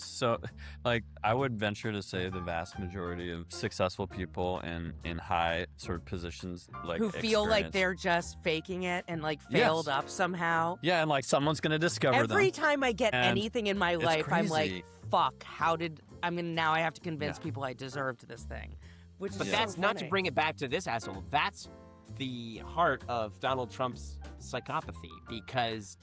[SPEAKER 2] so, like, I would venture to say the vast majority of successful people in high sort of positions, like,
[SPEAKER 1] who feel like they're just faking it and, like, failed up somehow.
[SPEAKER 2] Yeah, and, like, someo's going to discover them.
[SPEAKER 1] Every time I get anything in my life, I'm like, fuck, now I have to convince people I deserved this thing.
[SPEAKER 3] But that's not to bring it back to this asshole. That's the heart of Donald Trump's psychopathy, because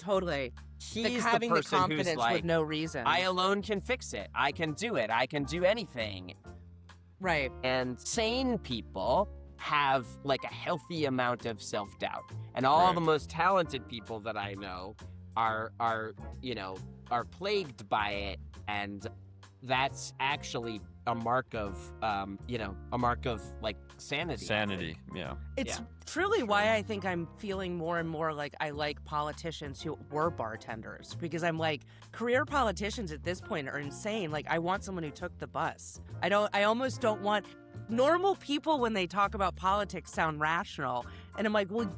[SPEAKER 3] he's
[SPEAKER 1] having
[SPEAKER 3] the person
[SPEAKER 1] confidence
[SPEAKER 3] who's like,
[SPEAKER 1] with no reason.
[SPEAKER 3] I alone can fix it. I can do it. I can do anything.
[SPEAKER 1] Right.
[SPEAKER 3] And sane people have, like, a healthy amount of self-doubt. And all the most talented people that I know are plagued by it, and that's actually a mark of like sanity.
[SPEAKER 2] Sanity, yeah.
[SPEAKER 1] It's truly why I think I'm feeling more and more like I like politicians who were bartenders, because I'm like, career politicians at this point are insane. Like, I want someone who took the bus. I almost don't want normal people when they talk about politics sound rational. And I'm like, well,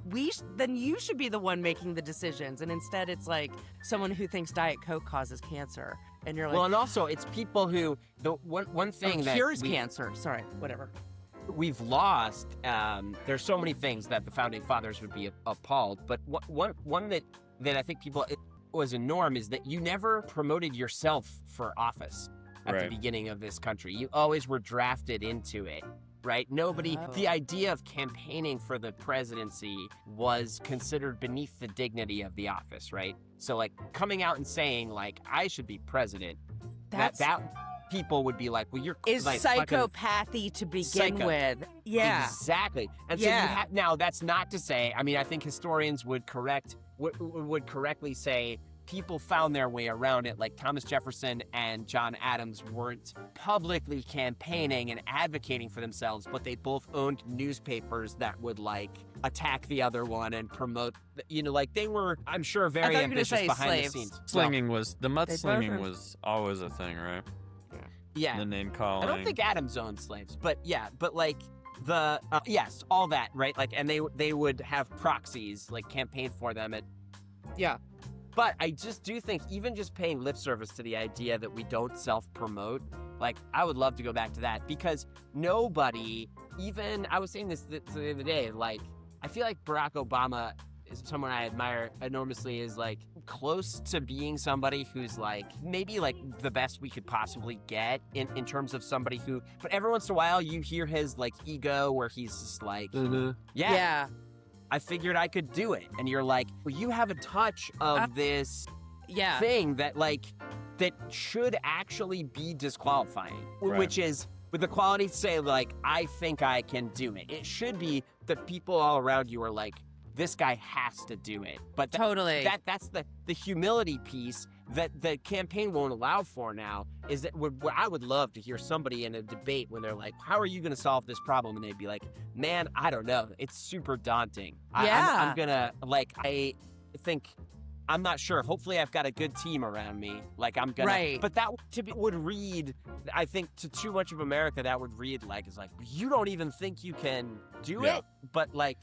[SPEAKER 1] then you should be the one making the decisions. And instead it's like someone who thinks Diet Coke causes cancer. And you're like,
[SPEAKER 3] well, and also it's people who, the one thing that
[SPEAKER 1] cures cancer. Sorry, whatever.
[SPEAKER 3] We've lost, there's so many things that the Founding Fathers would be appalled. But one that I think people, it was a norm, is that you never promoted yourself for office at the beginning of this country. You always were drafted into it. Right? The idea of campaigning for the presidency was considered beneath the dignity of the office, right? So, like, coming out and saying, like, I should be president, that people would be like, well, you're
[SPEAKER 1] is
[SPEAKER 3] like,
[SPEAKER 1] psychopathy to begin with. Yeah.
[SPEAKER 3] Exactly. And so now that's not to say, I mean, I think historians would correctly say people found their way around it. Like, Thomas Jefferson and John Adams weren't publicly campaigning and advocating for themselves, but they both owned newspapers that would, like, attack the other one and promote, like, they were, I'm sure, very ambitious behind the scenes.
[SPEAKER 2] Mudslinging was always a thing, right?
[SPEAKER 3] Yeah.
[SPEAKER 2] The name calling.
[SPEAKER 3] I don't think Adams owned slaves, but like, the, yes, all that, right? Like, and they would have proxies, like, campaign for them at, But I just do think even just paying lip service to the idea that we don't self-promote, like, I would love to go back to that, because nobody, even, I was saying this the other day, like, I feel like Barack Obama is someone I admire enormously, is like close to being somebody who's like maybe like the best we could possibly get in terms of somebody who, but every once in a while you hear his like ego where he's just like, yeah, I figured I could do it. And you're like, well, you have a touch of this thing that like, that should actually be disqualifying, which is with the quality to say like, I think I can do it. It should be that people all around you are like, this guy has to do it. But that's the humility piece that the campaign won't allow for now, is that what I would love to hear somebody in a debate when they're like, how are you going to solve this problem? And they'd be like, man, I don't know. It's super daunting. I'm going to, like, I think, I'm not sure. Hopefully I've got a good team around me. Like, I'm going to, but that would read, I think, to too much of America, that would read like, it's like, you don't even think you can do it? But like,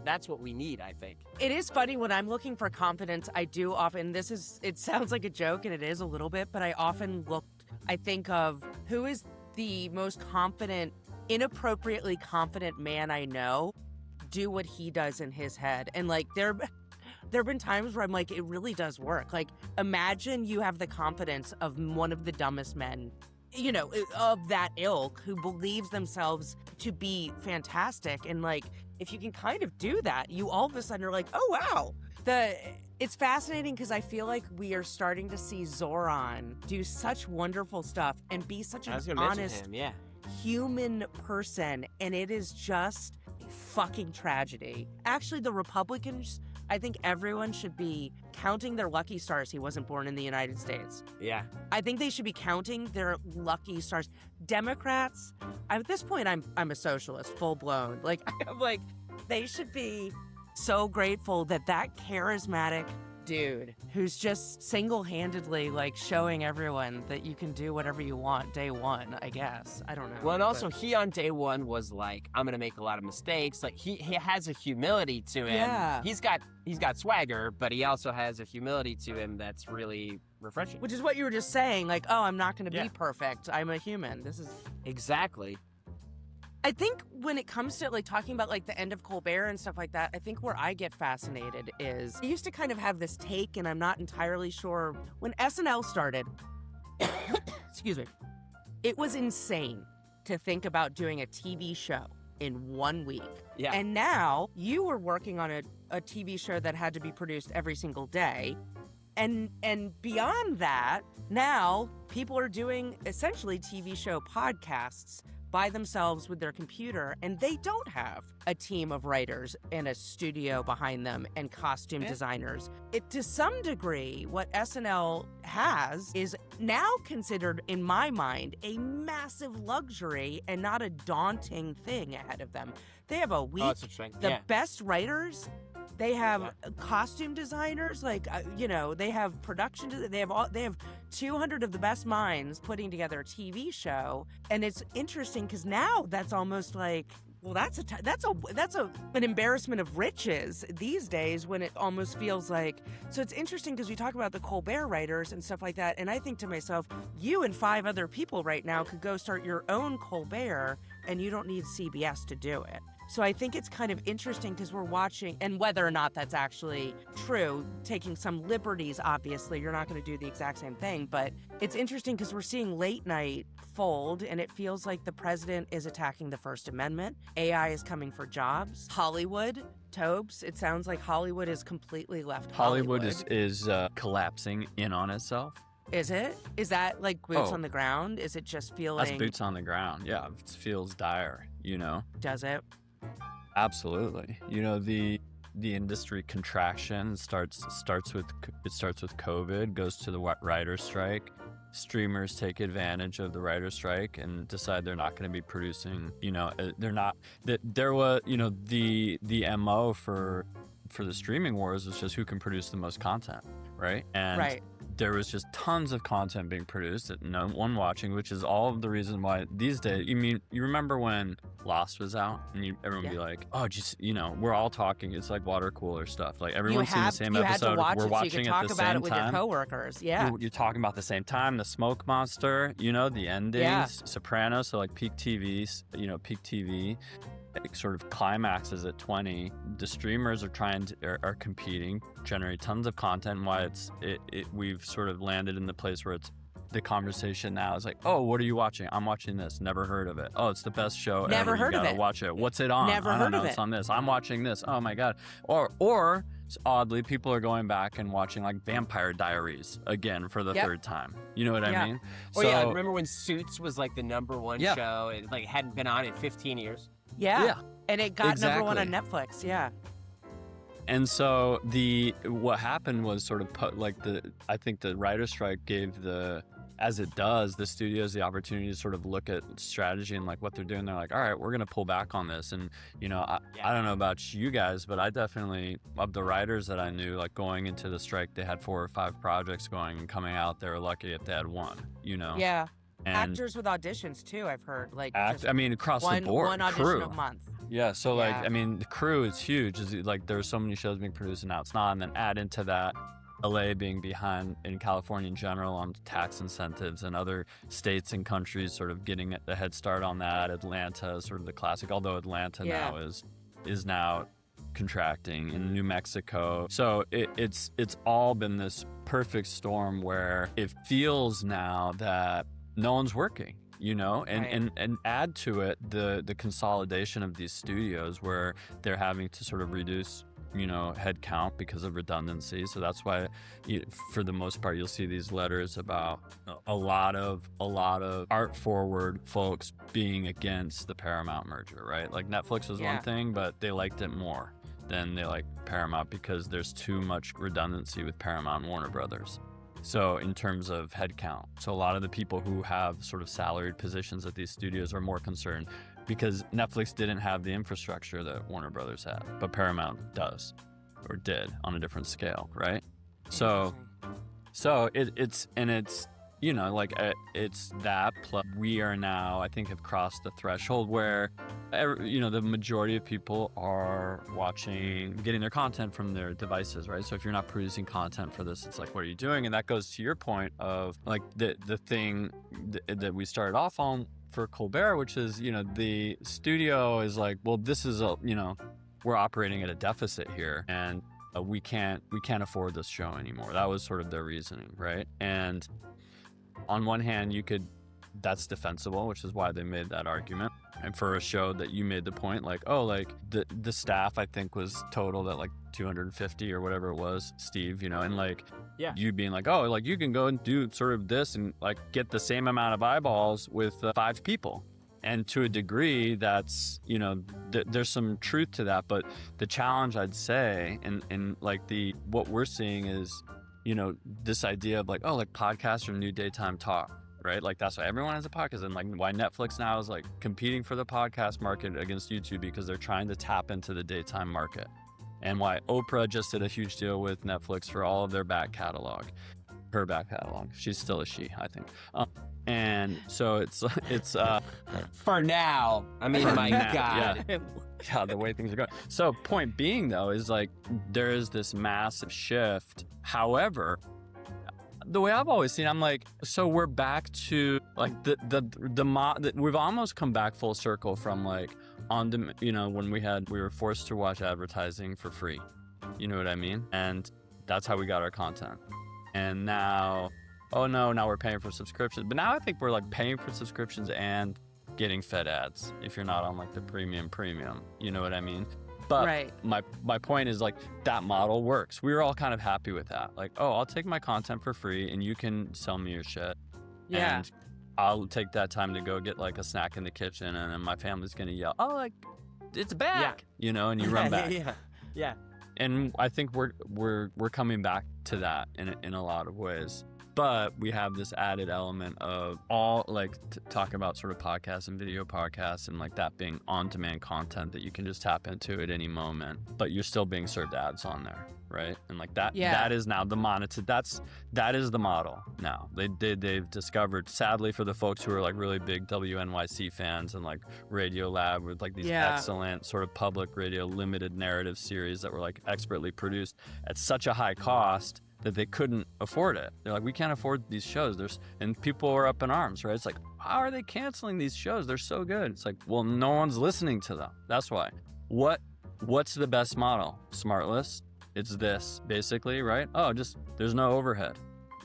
[SPEAKER 3] that's what we need, I think.
[SPEAKER 1] It is funny when I'm looking for confidence, I do often, it sounds like a joke and it is a little bit, but I think of who is the most confident, inappropriately confident man I know, do what he does in his head. And like, there have been times where I'm like, it really does work. Like, imagine you have the confidence of one of the dumbest men, you know, of that ilk, who believes themselves to be fantastic. And like, if you can kind of do that, you all of a sudden are like, oh, wow. It's fascinating because I feel like we are starting to see Zoran do such wonderful stuff and be such an honest human person. And it is just a fucking tragedy. Actually, the Republicans, I think everyone should be counting their lucky stars he wasn't born in the United States.
[SPEAKER 3] Yeah.
[SPEAKER 1] I think they should be counting their lucky stars. Democrats, at this point, I'm a socialist, full blown. Like, I'm like, they should be so grateful that charismatic dude who's just single-handedly like showing everyone that you can do whatever you want day one, I guess. I don't know.
[SPEAKER 3] Well, and also he on day one was like, I'm gonna make a lot of mistakes. Like he has a humility to him.
[SPEAKER 1] Yeah.
[SPEAKER 3] He's got swagger, but he also has a humility to him that's really refreshing.
[SPEAKER 1] Which is what you were just saying, like, oh, I'm not gonna be perfect. I'm a human. This is
[SPEAKER 3] exactly.
[SPEAKER 1] I think when it comes to like talking about like the end of Colbert and stuff like that, I think where I get fascinated is I used to kind of have this take, and I'm not entirely sure, when SNL started, excuse me, it was insane to think about doing a TV show in 1 week.
[SPEAKER 3] Yeah.
[SPEAKER 1] And now you were working on a TV show that had to be produced every single day. And beyond that, now people are doing essentially TV show podcasts by themselves with their computer, and they don't have a team of writers and a studio behind them and costume designers. To some degree, what SNL has is now considered, in my mind, a massive luxury and not a daunting thing ahead of them. They have a week, best writers. They have costume designers, like, they have production. They have 200 of the best minds putting together a TV show. And it's interesting because now that's almost like, well, that's an embarrassment of riches these days, when it almost feels like. So it's interesting because we talk about the Colbert writers and stuff like that. And I think to myself, you and 5 other people right now could go start your own Colbert, and you don't need CBS to do it. So I think it's kind of interesting because we're watching, and whether or not that's actually true, taking some liberties, obviously, you're not going to do the exact same thing, but it's interesting because we're seeing late night fold, and it feels like the president is attacking the First Amendment. AI is coming for jobs. Hollywood, Tobes, it sounds like Hollywood is completely left
[SPEAKER 2] Hollywood is collapsing in on itself.
[SPEAKER 1] Is it? Is that like boots on the ground? Is it just feeling...
[SPEAKER 2] That's boots on the ground, yeah. It feels dire,
[SPEAKER 1] Does it?
[SPEAKER 2] Absolutely. The industry contraction starts with COVID, goes to the writer's strike. Streamers take advantage of the writer's strike and decide they're not going to be producing. They're not. There was the MO for the streaming wars was just who can produce the most content, right? And there was just tons of content being produced that no one watching, which is all of the reason why these days, you remember when Lost was out and everyone would be like, oh, just, we're all talking. It's like water cooler stuff. Like everyone's seen the same episode. We're watching
[SPEAKER 1] at the same time. You could talk about it with your coworkers. Yeah.
[SPEAKER 2] You're talking about the same time. The smoke monster, the endings, Sopranos. So like peak TV, sort of climaxes at 20. The streamers are competing, generate tons of content. And why we've sort of landed in the place where it's the conversation now is like, oh, what are you watching? I'm watching this. Never heard of it. Oh, it's the best show
[SPEAKER 1] Never
[SPEAKER 2] ever.
[SPEAKER 1] heard
[SPEAKER 2] You
[SPEAKER 1] of
[SPEAKER 2] gotta
[SPEAKER 1] it.
[SPEAKER 2] watch it. What's it on?
[SPEAKER 1] Never
[SPEAKER 2] I don't
[SPEAKER 1] heard
[SPEAKER 2] know.
[SPEAKER 1] of
[SPEAKER 2] It's
[SPEAKER 1] it.
[SPEAKER 2] on this. I'm watching this. Oh my god. Or oddly, people are going back and watching like Vampire Diaries again for the third time. You know what I mean?
[SPEAKER 3] Oh yeah. Remember when Suits was like the #1 show? It like hadn't been on in 15 years.
[SPEAKER 1] Yeah. And it got
[SPEAKER 2] exactly.
[SPEAKER 1] #1 on Netflix. Yeah.
[SPEAKER 2] And so what happened was sort of I think the writer's strike gave as it does, the studios the opportunity to sort of look at strategy and like what they're doing. They're like, all right, we're going to pull back on this. And, I don't know about you guys, but I definitely, of the writers that I knew, like going into the strike, they had 4 or 5 projects going and coming out. They were lucky if they had one,
[SPEAKER 1] Yeah. And actors with auditions too, I've heard.
[SPEAKER 2] Across the board.
[SPEAKER 1] One audition
[SPEAKER 2] crew.
[SPEAKER 1] a month.
[SPEAKER 2] Yeah, so the crew is huge. Like there's so many shows being produced and now it's not, and then add into that LA being behind in California in general on tax incentives, and other states and countries sort of getting a head start on that. Atlanta is sort of the classic, although Atlanta now is now contracting, in New Mexico. So it's all been this perfect storm where it feels now that no one's working. And add to it the consolidation of these studios where they're having to sort of reduce head count because of redundancy. So that's why for the most part you'll see these letters about a lot of art forward folks being against the Paramount merger, right? Like Netflix was one thing, but they liked it more than they like Paramount because there's too much redundancy with Paramount and Warner Brothers. So in terms of headcount, so a lot of the people who have sort of salaried positions at these studios are more concerned because Netflix didn't have the infrastructure that Warner Brothers had, but Paramount does, or did on a different scale, right? So it's that plus we are now, I think, have crossed the threshold where the majority of people are getting their content from their devices, right? So if you're not producing content for this, it's like, what are you doing? And that goes to your point of like the thing that we started off on for Colbert, which is, the studio is like, well, this is we're operating at a deficit here, and we can't afford this show anymore. That was sort of their reasoning, right? And on one hand, that's defensible, which is why they made that argument. And for a show that you made the point, like, oh, like the staff, I think, was totaled at like 250 or whatever it was, Steve, and like, you being like, oh, like you can go and do sort of this and like get the same amount of eyeballs with 5 people. And to a degree, that's, there's some truth to that. But the challenge, I'd say, and like what we're seeing is, this idea of like, oh, like podcasts are new daytime talk, right? Like that's why everyone has a podcast, and like why Netflix now is like competing for the podcast market against YouTube because they're trying to tap into the daytime market, and why Oprah just did a huge deal with Netflix for all of their back catalog. Her back catalog. She's still a she, I think. And so it's
[SPEAKER 3] for now. I mean, my God.
[SPEAKER 2] Yeah, the way things are going. So point being though is like there is this massive shift. However, the way I've always seen, I'm like, so we're back to like we've almost come back full circle from like when we were forced to watch advertising for free. You know what I mean? And that's how we got our content. And now, now we're paying for subscriptions. But now I think we're like paying for subscriptions and getting fed ads if you're not on like the premium. You know what I mean? But my point is like that model works. We were all kind of happy with that. Like, oh, I'll take my content for free and you can sell me your shit.
[SPEAKER 1] Yeah.
[SPEAKER 2] And I'll take that time to go get like a snack in the kitchen, and then my family's going to yell, oh, like it's back, and you run back.
[SPEAKER 3] Yeah.
[SPEAKER 2] And I think we're coming back to that in a lot of ways. But we have this added element of all like talking about sort of podcasts and video podcasts and like that being on-demand content that you can just tap into at any moment, but you're still being served ads on there, right? And like that, that is now the that is the model now. They've discovered, sadly for the folks who are like really big WNYC fans and like Radio Lab with like these excellent sort of public radio limited narrative series that were like expertly produced at such a high cost that they couldn't afford it. They're like, we can't afford these shows. And people are up in arms, right? It's like, how are they canceling these shows? They're so good. It's like, well, no one's listening to them. That's why. What's the best model? SmartLess. It's this, basically, right? Oh, just there's no overhead.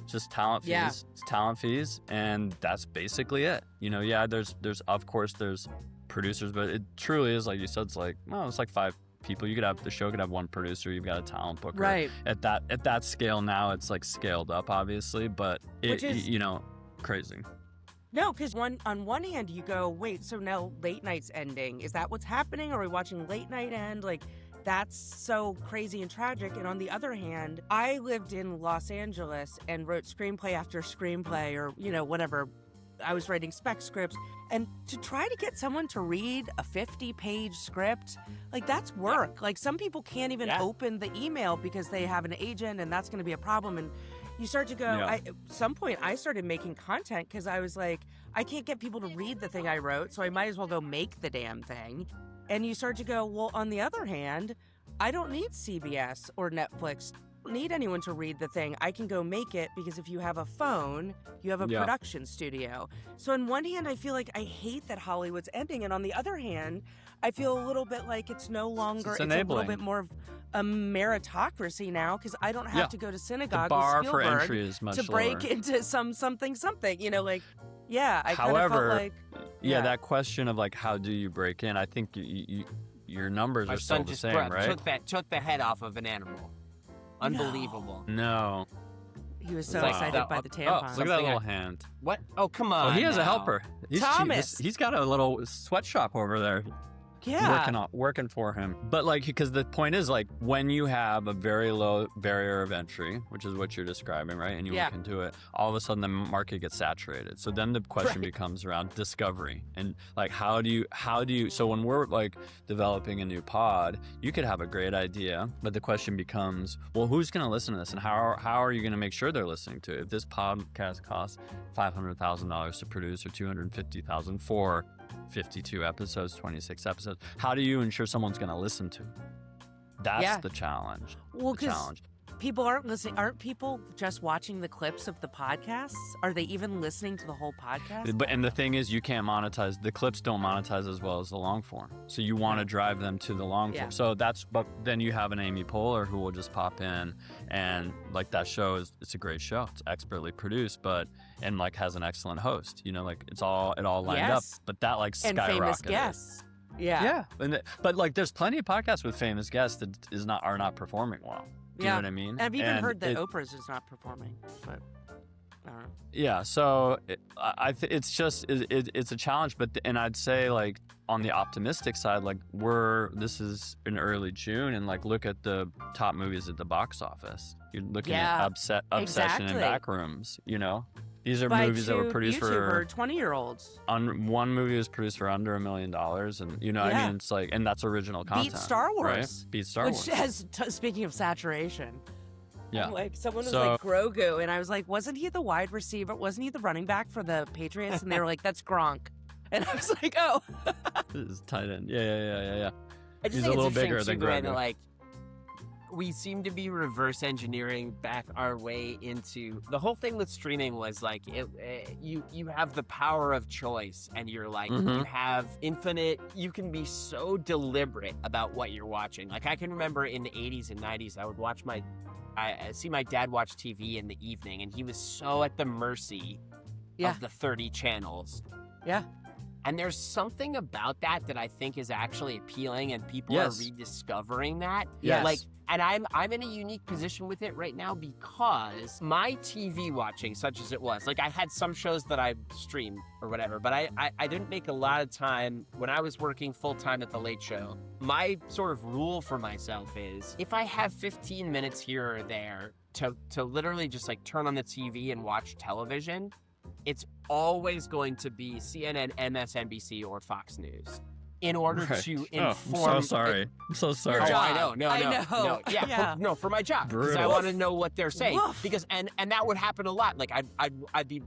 [SPEAKER 2] Just talent fees.
[SPEAKER 1] Yeah.
[SPEAKER 2] It's talent fees, and that's basically it. You know, there's of course there's producers, but it truly is like you said. It's like, well, it's like 5 people. The show could have 1 producer. You've got a talent booker.
[SPEAKER 1] Right.
[SPEAKER 2] At that scale now, it's like scaled up, obviously, but
[SPEAKER 1] Which is,
[SPEAKER 2] crazy.
[SPEAKER 1] No, because on one hand you go, wait, so now late night's ending. Is that what's happening? Are we watching late night end? Like, that's so crazy and tragic. And on the other hand, I lived in Los Angeles and wrote screenplay after screenplay, or whatever. I was writing spec scripts, and to try to get someone to read a 50-page script, like that's work. Like some people can't even open the email because they have an agent, and that's going to be a problem. And you start to go, at some point I started making content because I was like, I can't get people to read the thing I wrote, so I might as well go make the damn thing. And you start to go, well, on the other hand, I don't need CBS or Netflix. I don't need anyone to read the thing. I can go make it because if you have a phone, you have a production studio. So on one hand, I feel like I hate that Hollywood's ending. And on the other hand, I feel a little bit like it's no longer, it's a little bit more of a meritocracy now because I don't have to go to synagogue with Spielberg
[SPEAKER 2] for entry is much
[SPEAKER 1] to break
[SPEAKER 2] lower.
[SPEAKER 1] into something. I
[SPEAKER 2] However,
[SPEAKER 1] kind of felt like...
[SPEAKER 2] that question of like, how do you break in? I think your numbers are still the same, right?
[SPEAKER 3] Took the head off of an animal. Unbelievable.
[SPEAKER 2] No.
[SPEAKER 1] He was so excited by the tampons.
[SPEAKER 2] Look at that little hand.
[SPEAKER 3] What? Oh, come on.
[SPEAKER 2] Oh, he has
[SPEAKER 3] now.
[SPEAKER 2] a helper.
[SPEAKER 1] Thomas.
[SPEAKER 2] He's got a little sweatshop over there.
[SPEAKER 1] Yeah.
[SPEAKER 2] Working for him. But like, because the point is like, when you have a very low barrier of entry, which is what you're describing, right? And you look into it, all of a sudden the market gets saturated. So then the question becomes around discovery and like, how do you, so when we're like developing a new pod, you could have a great idea, but the question becomes, well, who's going to listen to this? And how are you going to make sure they're listening to it? If this podcast costs $500,000 to produce or $250,000 for 52 episodes, 26 episodes. How do you ensure someone's going to listen to? That's the challenge.
[SPEAKER 1] Well, because people aren't listening. Aren't people just watching the clips of the podcasts? Are they even listening to the whole podcast?
[SPEAKER 2] And the thing is, you can't monetize. The clips don't monetize as well as the long form. So you want to drive them to the long form. So but then you have an Amy Poehler who will just pop in and like that show it's a great show. It's expertly produced, and like has an excellent host. Like it all lined up. But that like skyrocketed.
[SPEAKER 1] And famous guests.
[SPEAKER 2] Yeah. But like there's plenty of podcasts with famous guests that are not performing well. Do you know what I mean?
[SPEAKER 1] I've even heard that Oprah's is not performing, but I don't know.
[SPEAKER 2] Yeah, so it's a challenge, and I'd say like on the optimistic side, like this is in early June, and like look at the top movies at the box office. You're looking at Obsession and Backrooms. These are movies that were produced
[SPEAKER 1] for 20-year-olds.
[SPEAKER 2] One movie was produced for under $1 million, and I mean, it's like, and that's original content.
[SPEAKER 1] Beat Star Wars.
[SPEAKER 2] Right? Beat Star Wars.
[SPEAKER 1] Which has, speaking of saturation, like someone was like Grogu, and I was like, wasn't he the wide receiver? Wasn't he the running back for the Patriots? And they were like, that's Gronk, and I was like, oh,
[SPEAKER 2] this is tight end. Yeah.
[SPEAKER 3] I just
[SPEAKER 2] He's
[SPEAKER 3] think
[SPEAKER 2] a little
[SPEAKER 3] it's
[SPEAKER 2] bigger than Grogu.
[SPEAKER 3] That, like, we seem to be reverse engineering back our way into the whole thing with streaming was like you have the power of choice, and you're like you have infinite, you can be so deliberate about what you're watching. Like I can remember in the 80s and 90s I would watch I see my dad watch TV in the evening, and he was so at the mercy of the 30 channels. And there's something about that I think is actually appealing, and people are rediscovering that. Like, and I'm in a unique position with it right now because my TV watching, such as it was, like I had some shows that I streamed or whatever, but I didn't make a lot of time when I was working full time at the Late Show. My sort of rule for myself is if I have 15 minutes here or there to literally just like turn on the TV and watch television, it's always going to be CNN, MSNBC, or Fox News. In order to inform.
[SPEAKER 2] I'm so sorry. I'm so sorry.
[SPEAKER 3] Oh, I know.
[SPEAKER 1] I know.
[SPEAKER 3] Yeah. For my job, because I want to know what they're saying. Because and that would happen a lot. Like I'd be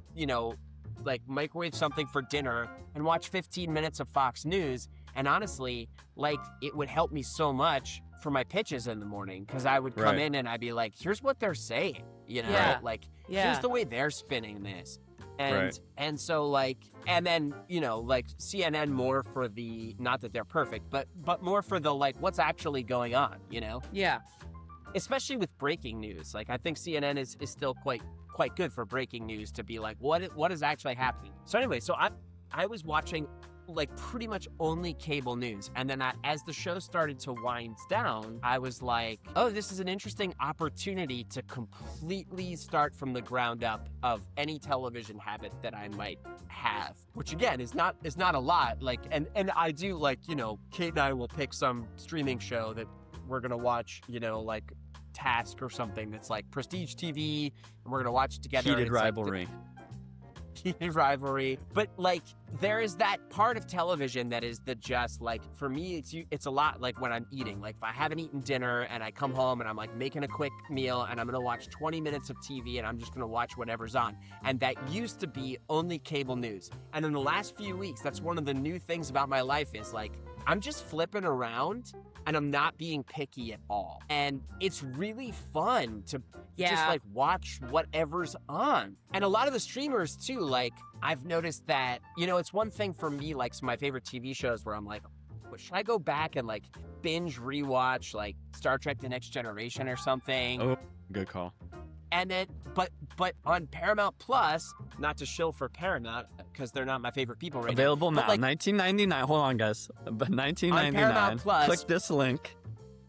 [SPEAKER 3] like microwave something for dinner and watch 15 minutes of Fox News, and honestly, like it would help me so much for my pitches in the morning, because I would come in and I'd be like, here's what they're saying, like here's the way they're spinning this. And so like, and then, like CNN more for the, not that they're perfect, but more for the, like, what's actually going on,
[SPEAKER 1] Yeah.
[SPEAKER 3] Especially with breaking news. Like, I think CNN is still quite good for breaking news, to be like, what is actually happening? So anyway, so I was watching like pretty much only cable news. And then as the show started to wind down, I was like, oh, this is an interesting opportunity to completely start from the ground up of any television habit that I might have, which again is not a lot. Like, and I do, like, Kate and I will pick some streaming show that we're going to watch, like Task or something that's like prestige TV, and we're going to watch it together.
[SPEAKER 2] Heated rivalry.
[SPEAKER 3] Heated rivalry. But like, there is that part of television that is just like, for me, it's a lot like when I'm eating. Like, if I haven't eaten dinner and I come home and I'm like making a quick meal and I'm gonna watch 20 minutes of TV and I'm just gonna watch whatever's on. And that used to be only cable news. And in the last few weeks, that's one of the new things about my life, is like, I'm just flipping around and I'm not being picky at all. And it's really fun to just like watch whatever's on. And a lot of the streamers too, like, I've noticed that, it's one thing for me, like some of my favorite TV shows where I'm like, should I go back and like binge rewatch like Star Trek The Next Generation or something?
[SPEAKER 2] Oh, good call.
[SPEAKER 3] And then, but on Paramount Plus, not to shill for Paramount because they're not my favorite people right
[SPEAKER 2] Available
[SPEAKER 3] now.
[SPEAKER 2] now,
[SPEAKER 3] Like,
[SPEAKER 2] $19.99. Hold on, guys. But $19.99.
[SPEAKER 3] On Paramount Plus,
[SPEAKER 2] click this link.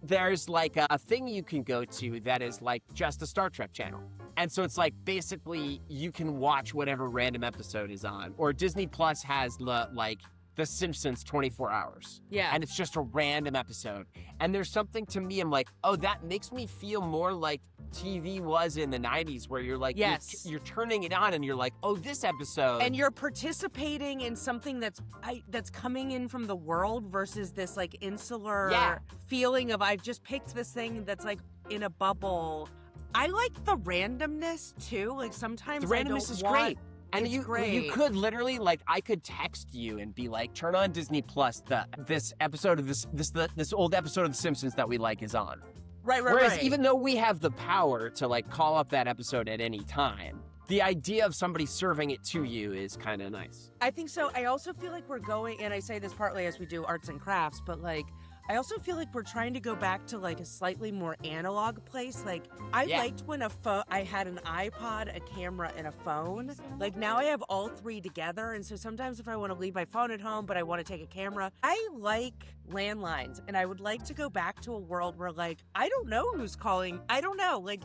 [SPEAKER 3] There's like a thing you can go to that is like just the Star Trek channel. And so it's like, basically you can watch whatever random episode is on. Or Disney Plus has The Simpsons 24 hours.
[SPEAKER 1] Yeah.
[SPEAKER 3] And it's just a random episode. And there's something to me, I'm like, oh, that makes me feel more like TV was in the 90s, where you're like, you're turning it on and you're like, oh, this episode.
[SPEAKER 1] And you're participating in something that's coming in from the world versus this like insular feeling of, I've just picked this thing that's like in a bubble. I like the randomness too. Like, sometimes
[SPEAKER 3] the randomness is great. And you could literally, like, I could text you and be like, turn on Disney Plus, this episode of this old episode of The Simpsons that we like is on.
[SPEAKER 1] Right.
[SPEAKER 3] Whereas even though we have the power to like call up that episode at any time, the idea of somebody serving it to you is kind of nice.
[SPEAKER 1] I think so. I also feel like we're going, and I say this partly as we do arts and crafts, but like, I also feel like we're trying to go back to like a slightly more analog place. Like, I liked when I had an iPod, a camera, and a phone. Like, now I have all three together. And so sometimes if I want to leave my phone at home, but I want to take a camera, I like landlines. And I would like to go back to a world where, like, I don't know who's calling. I don't know. Like,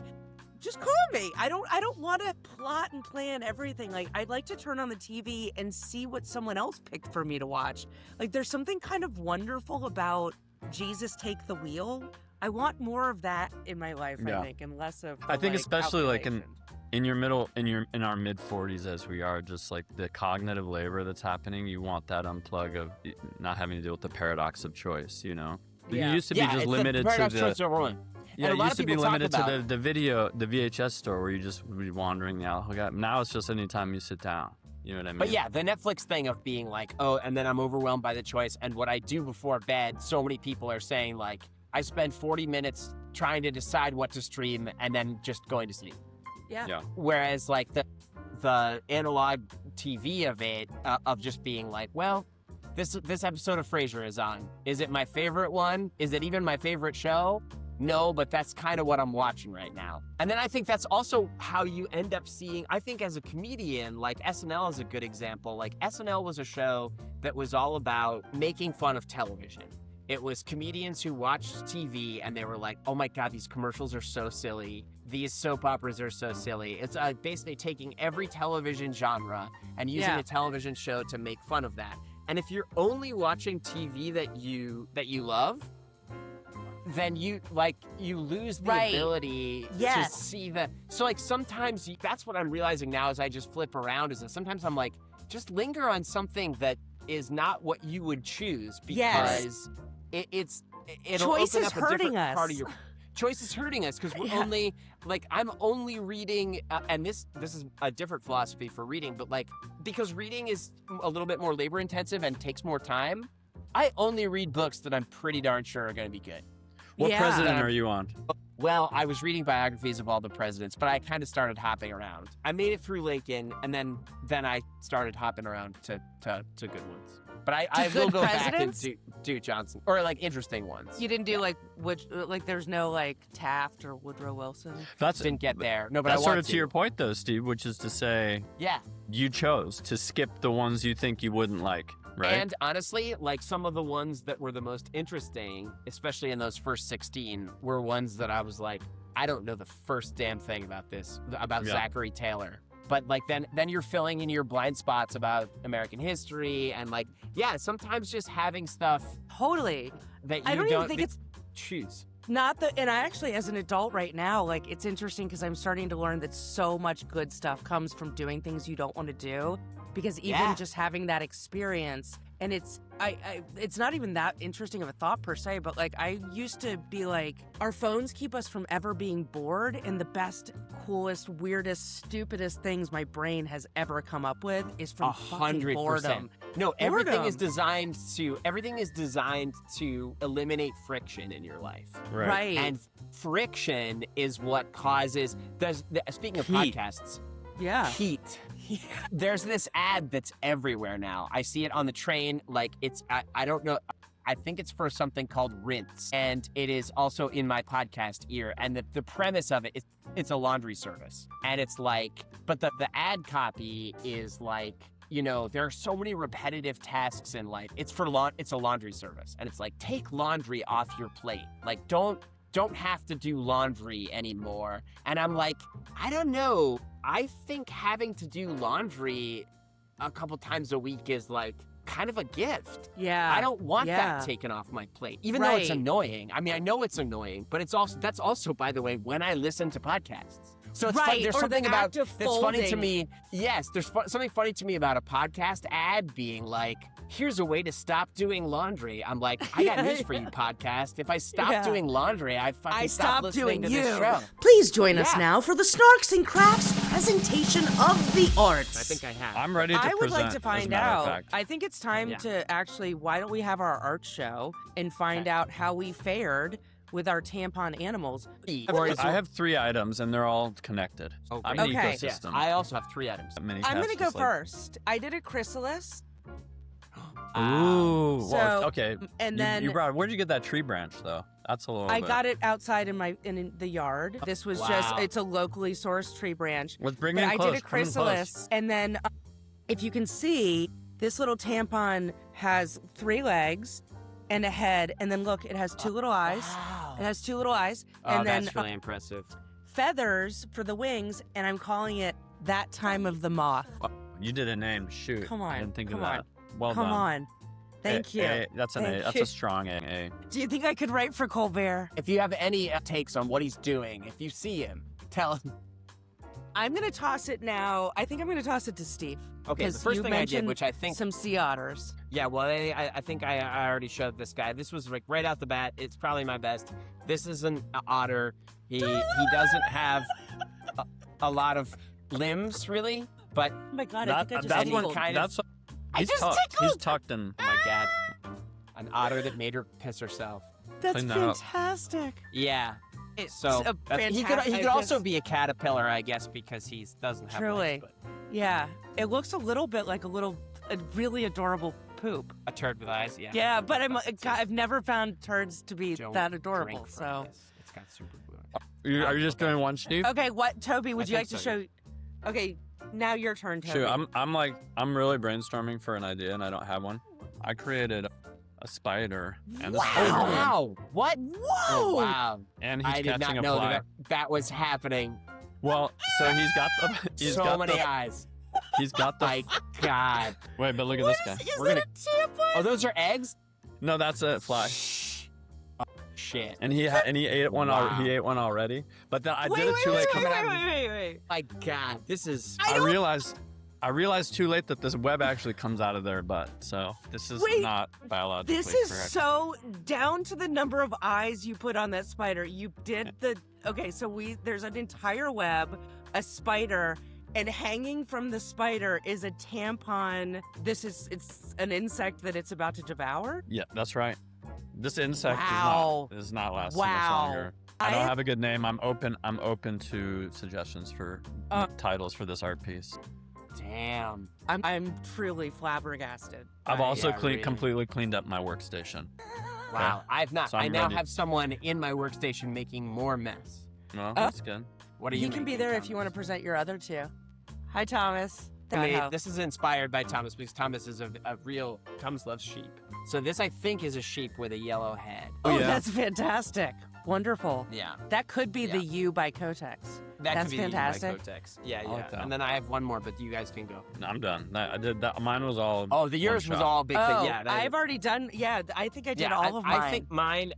[SPEAKER 1] just call me. I don't want to plot and plan everything. Like, I'd like to turn on the TV and see what someone else picked for me to watch. Like, there's something kind of wonderful about Jesus take the wheel. I want more of that in my life, I think, and less of the,
[SPEAKER 2] I think,
[SPEAKER 1] like,
[SPEAKER 2] especially like in our mid 40s, as we are, just like the cognitive labor that's happening, you want that unplug of not having to deal with the paradox of choice, You used to be just limited to the it used to be limited to the VHS store where you just would be wandering the alley. Now it's just anytime you sit down. You know what I mean?
[SPEAKER 3] But yeah, the Netflix thing of being like, oh, and then I'm overwhelmed by the choice. And what I do before bed, so many people are saying, like, I spend 40 minutes trying to decide what to stream and then just going to sleep.
[SPEAKER 1] Yeah.
[SPEAKER 3] Whereas, like, the analog TV of it, of just being like, well, this episode of Frasier is on. Is it my favorite one? Is it even my favorite show? No, but that's kind of what I'm watching right now. And then I think that's also how you end up seeing, I think as a comedian, like SNL is a good example. Like, SNL was a show that was all about making fun of television. It was comedians who watched TV and they were like, oh my God, these commercials are so silly. These soap operas are so silly. It's basically taking every television genre and using a television show to make fun of that. And if you're only watching TV that you love, then you lose the
[SPEAKER 1] Right.
[SPEAKER 3] ability
[SPEAKER 1] Yes.
[SPEAKER 3] to see the. So like sometimes that's what I'm realizing now as I just flip around is that sometimes I'm like, just linger on something that is not what you would choose because it'll
[SPEAKER 1] Choice
[SPEAKER 3] open
[SPEAKER 1] is
[SPEAKER 3] up a
[SPEAKER 1] hurting
[SPEAKER 3] different
[SPEAKER 1] us.
[SPEAKER 3] part of your. Choice is hurting us because we're
[SPEAKER 1] Yeah.
[SPEAKER 3] only I'm only reading, and this is a different philosophy for reading, but like because reading is a little bit more labor intensive and takes more time. I only read books that I'm pretty darn sure are going to be good.
[SPEAKER 2] What
[SPEAKER 1] Yeah.
[SPEAKER 2] president are you on?
[SPEAKER 3] Well, I was reading biographies of all the presidents, but I kind of started hopping around. I made it through Lincoln, and then I started hopping around to good ones. But I will
[SPEAKER 1] good
[SPEAKER 3] go back and
[SPEAKER 1] presidents?
[SPEAKER 3] do Johnson or like interesting ones.
[SPEAKER 1] You didn't do there's no like Taft or Woodrow Wilson.
[SPEAKER 3] Didn't get there. No, but
[SPEAKER 2] That's
[SPEAKER 3] I
[SPEAKER 2] sort
[SPEAKER 3] want
[SPEAKER 2] of to your point, though, Steve, which is to say
[SPEAKER 3] Yeah.
[SPEAKER 2] you chose to skip the ones you think you wouldn't like, right?
[SPEAKER 3] And honestly, like some of the ones that were the most interesting, especially in those first 16, were ones that I was like, I don't know the first damn thing about Zachary Taylor. But like then you're filling in your blind spots about American history and like, yeah, sometimes just having stuff
[SPEAKER 1] Totally.
[SPEAKER 3] that you
[SPEAKER 1] I don't even think it's
[SPEAKER 3] choose.
[SPEAKER 1] and I actually, as an adult right now, like it's interesting because I'm starting to learn that so much good stuff comes from doing things you don't want to do. Because even just having that experience, and it's not even that interesting of a thought per se, but like I used to be like, our phones keep us from ever being bored, and the best, coolest, weirdest, stupidest things my brain has ever come up with is from fucking
[SPEAKER 3] 100%.
[SPEAKER 1] boredom.
[SPEAKER 3] No, everything is
[SPEAKER 1] Boredom.
[SPEAKER 3] designed to eliminate friction in your life.
[SPEAKER 1] Right.
[SPEAKER 3] And friction is what causes speaking of
[SPEAKER 2] Heat.
[SPEAKER 3] podcasts,
[SPEAKER 1] Yeah.
[SPEAKER 3] there's this ad that's everywhere now. I see it on the train. Like I don't know. I think it's for something called Rinse, and it is also in my podcast ear. And the premise of it is it's a laundry service, and it's like, but the ad copy is like, you know, there are so many repetitive tasks in life. It's a laundry service, and it's like, take laundry off your plate. Like don't have to do laundry anymore. And I'm like, I don't know. I think having to do laundry a couple times a week is like kind of a gift.
[SPEAKER 1] Yeah.
[SPEAKER 3] I don't want that taken off my plate, even though it's
[SPEAKER 1] Right.
[SPEAKER 3] annoying. I mean, I know it's annoying, but that's also, by the way, when I listen to podcasts. So it's
[SPEAKER 1] Right,
[SPEAKER 3] there's
[SPEAKER 1] or the
[SPEAKER 3] something about
[SPEAKER 1] act of
[SPEAKER 3] that's funny to
[SPEAKER 1] folding.
[SPEAKER 3] me. Yes, there's something funny to me about a podcast ad being like, here's a way to stop doing laundry. I'm like, I got news for you, podcast. If I stop doing laundry, I fucking stop listening to this show.
[SPEAKER 4] Please join us
[SPEAKER 3] Yeah.
[SPEAKER 4] now for the Snarks and Crafts presentation of the arts.
[SPEAKER 3] I think I have.
[SPEAKER 2] I'm ready to
[SPEAKER 1] I would like
[SPEAKER 2] present,
[SPEAKER 1] to
[SPEAKER 2] as a
[SPEAKER 1] find
[SPEAKER 2] matter of
[SPEAKER 1] out.
[SPEAKER 2] fact.
[SPEAKER 1] I think it's time
[SPEAKER 3] Yeah.
[SPEAKER 1] to actually, why don't we have our art show and find out how we fared with our tampon animals?
[SPEAKER 3] Or is
[SPEAKER 2] I have 3 items, and they're all connected.
[SPEAKER 3] Oh,
[SPEAKER 2] I'm
[SPEAKER 3] great.
[SPEAKER 2] an
[SPEAKER 1] Okay.
[SPEAKER 3] Yeah,
[SPEAKER 2] ecosystem.
[SPEAKER 3] I also have 3 items.
[SPEAKER 2] Mini
[SPEAKER 1] I'm going to
[SPEAKER 2] cast
[SPEAKER 1] go
[SPEAKER 2] is like-
[SPEAKER 1] first. I did a chrysalis,
[SPEAKER 2] Ooh.
[SPEAKER 1] So,
[SPEAKER 2] well, okay.
[SPEAKER 1] and
[SPEAKER 2] You
[SPEAKER 1] then
[SPEAKER 2] brought. Where'd you get that tree branch, though? That's a little
[SPEAKER 1] I
[SPEAKER 2] bit.
[SPEAKER 1] got it outside in the yard. This was just,
[SPEAKER 3] Wow.
[SPEAKER 1] it's a locally sourced tree branch.
[SPEAKER 2] Let's bring
[SPEAKER 1] But
[SPEAKER 2] it in
[SPEAKER 1] I
[SPEAKER 2] close.
[SPEAKER 1] did a
[SPEAKER 2] Come in close.
[SPEAKER 1] chrysalis, and then if you can see, this little tampon has 3 legs and a head, and then look, it has 2 little eyes.
[SPEAKER 3] Wow.
[SPEAKER 1] It has 2 little eyes,
[SPEAKER 3] Oh,
[SPEAKER 1] and then
[SPEAKER 3] that's really impressive.
[SPEAKER 1] feathers for the wings, and I'm calling it That Time of the Moth.
[SPEAKER 2] You did a name. Shoot.
[SPEAKER 1] Come on,
[SPEAKER 2] I didn't think
[SPEAKER 1] come
[SPEAKER 2] of that.
[SPEAKER 1] on,
[SPEAKER 2] Well
[SPEAKER 1] Come
[SPEAKER 2] done.
[SPEAKER 1] on. Thank you.
[SPEAKER 2] That's an A.
[SPEAKER 1] Thank
[SPEAKER 2] That's
[SPEAKER 1] you.
[SPEAKER 2] a strong A.
[SPEAKER 1] Do you think I could write for Colbert?
[SPEAKER 3] If you have any takes on what he's doing, if you see him, tell him.
[SPEAKER 1] I'm going to toss it now. I think I'm going to toss it to Steve.
[SPEAKER 3] Okay, the
[SPEAKER 1] 'Cause
[SPEAKER 3] first
[SPEAKER 1] you
[SPEAKER 3] thing I did,
[SPEAKER 1] mentioned
[SPEAKER 3] which I think,
[SPEAKER 1] some sea otters.
[SPEAKER 3] yeah, well, I think I already showed this guy. This was like right out the bat. It's probably my best. This is an otter. He doesn't have a lot of limbs, really, but
[SPEAKER 1] Oh my God, I
[SPEAKER 2] That,
[SPEAKER 1] think I just
[SPEAKER 2] that's
[SPEAKER 3] anyone
[SPEAKER 1] tickled.
[SPEAKER 3] kind of-
[SPEAKER 2] That's.
[SPEAKER 1] I
[SPEAKER 2] He's
[SPEAKER 1] just
[SPEAKER 2] tucked.
[SPEAKER 1] tickled.
[SPEAKER 2] He's tucked in.
[SPEAKER 3] oh my God, an otter that made her piss herself.
[SPEAKER 1] That's
[SPEAKER 2] Clean that up.
[SPEAKER 1] fantastic.
[SPEAKER 3] Yeah.
[SPEAKER 1] It's
[SPEAKER 3] So
[SPEAKER 1] a
[SPEAKER 3] he
[SPEAKER 1] fantastic.
[SPEAKER 3] could also be a caterpillar, I guess, because he doesn't have
[SPEAKER 1] Truly.
[SPEAKER 3] legs, but
[SPEAKER 1] Yeah, it looks a little bit like a really adorable poop.
[SPEAKER 3] a turd with eyes. Yeah.
[SPEAKER 1] Yeah, but I've never found turds to be
[SPEAKER 3] Don't
[SPEAKER 1] that adorable.
[SPEAKER 3] drink from
[SPEAKER 1] So,
[SPEAKER 3] this. It's got super glue.
[SPEAKER 2] Are you just
[SPEAKER 3] Okay.
[SPEAKER 2] doing one, Steve?
[SPEAKER 1] okay, what Toby would
[SPEAKER 3] I
[SPEAKER 1] you like
[SPEAKER 3] think
[SPEAKER 1] to
[SPEAKER 3] so,
[SPEAKER 1] show? Okay, now your turn, Toby.
[SPEAKER 2] Shoot, I'm really brainstorming for an idea, and I don't have one. I created a spider and a
[SPEAKER 1] Wow.
[SPEAKER 2] spider,
[SPEAKER 3] Oh, wow. What?
[SPEAKER 1] Whoa!
[SPEAKER 3] Oh, wow.
[SPEAKER 2] and he's
[SPEAKER 3] I did
[SPEAKER 2] catching
[SPEAKER 3] not
[SPEAKER 2] a
[SPEAKER 3] know
[SPEAKER 2] fly.
[SPEAKER 3] that was happening.
[SPEAKER 2] Well, so he's got the. He's
[SPEAKER 3] So
[SPEAKER 2] got
[SPEAKER 3] many
[SPEAKER 2] the.
[SPEAKER 3] eyes.
[SPEAKER 2] He's got the.
[SPEAKER 3] My God.
[SPEAKER 2] Wait, but look at this guy.
[SPEAKER 1] Is
[SPEAKER 3] We're
[SPEAKER 1] that
[SPEAKER 3] gonna-
[SPEAKER 1] a tampon?
[SPEAKER 3] Oh, those are eggs?
[SPEAKER 2] No, that's a fly.
[SPEAKER 3] Shh. shit.
[SPEAKER 2] And he ate one.
[SPEAKER 3] Wow.
[SPEAKER 2] He ate one already. But then I
[SPEAKER 1] Wait,
[SPEAKER 2] did it too late.
[SPEAKER 1] wait.
[SPEAKER 3] My God, this is.
[SPEAKER 2] I realized too late that this web actually comes out of their butt. So this is
[SPEAKER 1] Wait,
[SPEAKER 2] not biologically
[SPEAKER 1] This is
[SPEAKER 2] correct.
[SPEAKER 1] so down to the number of eyes you put on that spider. You did the okay. So there's an entire web, a spider, and hanging from the spider is a tampon. It's an insect that it's about to devour.
[SPEAKER 2] Yeah, that's right. This insect
[SPEAKER 1] Wow.
[SPEAKER 2] is not lasting much
[SPEAKER 1] Wow.
[SPEAKER 2] longer. I don't have a good name. I'm open to suggestions for titles for this art piece.
[SPEAKER 3] Damn.
[SPEAKER 1] I'm truly flabbergasted.
[SPEAKER 2] I've also
[SPEAKER 3] yeah, really.
[SPEAKER 2] completely cleaned up my workstation.
[SPEAKER 3] Wow. I've not.
[SPEAKER 2] So
[SPEAKER 3] I
[SPEAKER 2] I'm
[SPEAKER 3] now
[SPEAKER 2] ready.
[SPEAKER 3] have someone in my workstation making more mess.
[SPEAKER 2] No, that's good.
[SPEAKER 3] What are you?
[SPEAKER 1] He can be there if you want to present your other two. Hi, Thomas.
[SPEAKER 3] This is inspired by Thomas because Thomas is a real. Thomas loves sheep. So this, I think, is a sheep with a yellow head.
[SPEAKER 1] Oh,
[SPEAKER 2] yeah.
[SPEAKER 1] that's fantastic. Wonderful.
[SPEAKER 3] Yeah.
[SPEAKER 1] That could be
[SPEAKER 3] Yeah.
[SPEAKER 1] the U by Kotex.
[SPEAKER 3] That
[SPEAKER 1] That's
[SPEAKER 3] could be
[SPEAKER 1] fantastic.
[SPEAKER 3] The Kotex. Yeah,
[SPEAKER 2] I
[SPEAKER 3] yeah.
[SPEAKER 2] like that.
[SPEAKER 3] And then I have one more, but you guys can go.
[SPEAKER 2] No, I'm done. I did that. Mine was all.
[SPEAKER 3] Oh, the yours
[SPEAKER 2] one
[SPEAKER 3] was
[SPEAKER 2] shot.
[SPEAKER 3] all big.
[SPEAKER 1] Oh,
[SPEAKER 3] Yeah,
[SPEAKER 1] I've already done. Yeah, I think I did all of mine.
[SPEAKER 3] I think mine.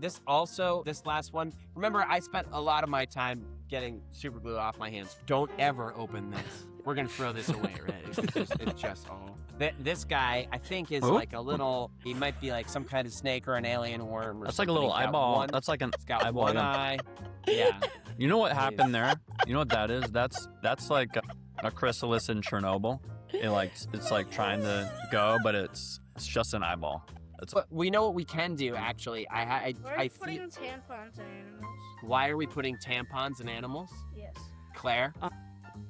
[SPEAKER 3] This last one. Remember, I spent a lot of my time getting super glue off my hands. Don't ever open this. We're gonna throw this away, right? It's just all. This guy, I think, is
[SPEAKER 2] Who?
[SPEAKER 3] like a little. He might be like some kind of snake or an alien worm. Or
[SPEAKER 2] That's like a
[SPEAKER 3] something.
[SPEAKER 2] little
[SPEAKER 3] He's got
[SPEAKER 2] eyeball.
[SPEAKER 3] One,
[SPEAKER 2] That's like an
[SPEAKER 3] he's got
[SPEAKER 2] eyeball.
[SPEAKER 3] one
[SPEAKER 2] yeah.
[SPEAKER 3] eye. Yeah.
[SPEAKER 2] You know what happened there? You know what that is? That's like a chrysalis in Chernobyl. It's like trying to go, but it's just an eyeball.
[SPEAKER 3] But we know what we can do. Actually,
[SPEAKER 5] Why are
[SPEAKER 3] I
[SPEAKER 5] you
[SPEAKER 3] feel.
[SPEAKER 5] putting tampons in animals?
[SPEAKER 3] Why are we putting tampons in animals,
[SPEAKER 5] Yes.
[SPEAKER 3] Claire?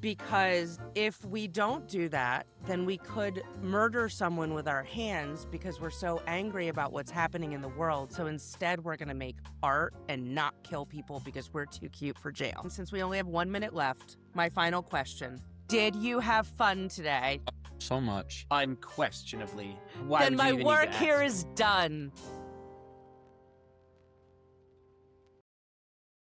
[SPEAKER 1] Because if we don't do that, then we could murder someone with our hands because we're so angry about what's happening in the world. So instead, we're going to make art and not kill people because we're too cute for jail. And since we only have 1 minute left, my final question. Did you have fun today?
[SPEAKER 2] So much.
[SPEAKER 3] Unquestionably. Why
[SPEAKER 1] Then
[SPEAKER 3] would
[SPEAKER 1] my
[SPEAKER 3] you even need
[SPEAKER 1] work
[SPEAKER 3] to
[SPEAKER 1] here
[SPEAKER 3] ask?
[SPEAKER 1] is done.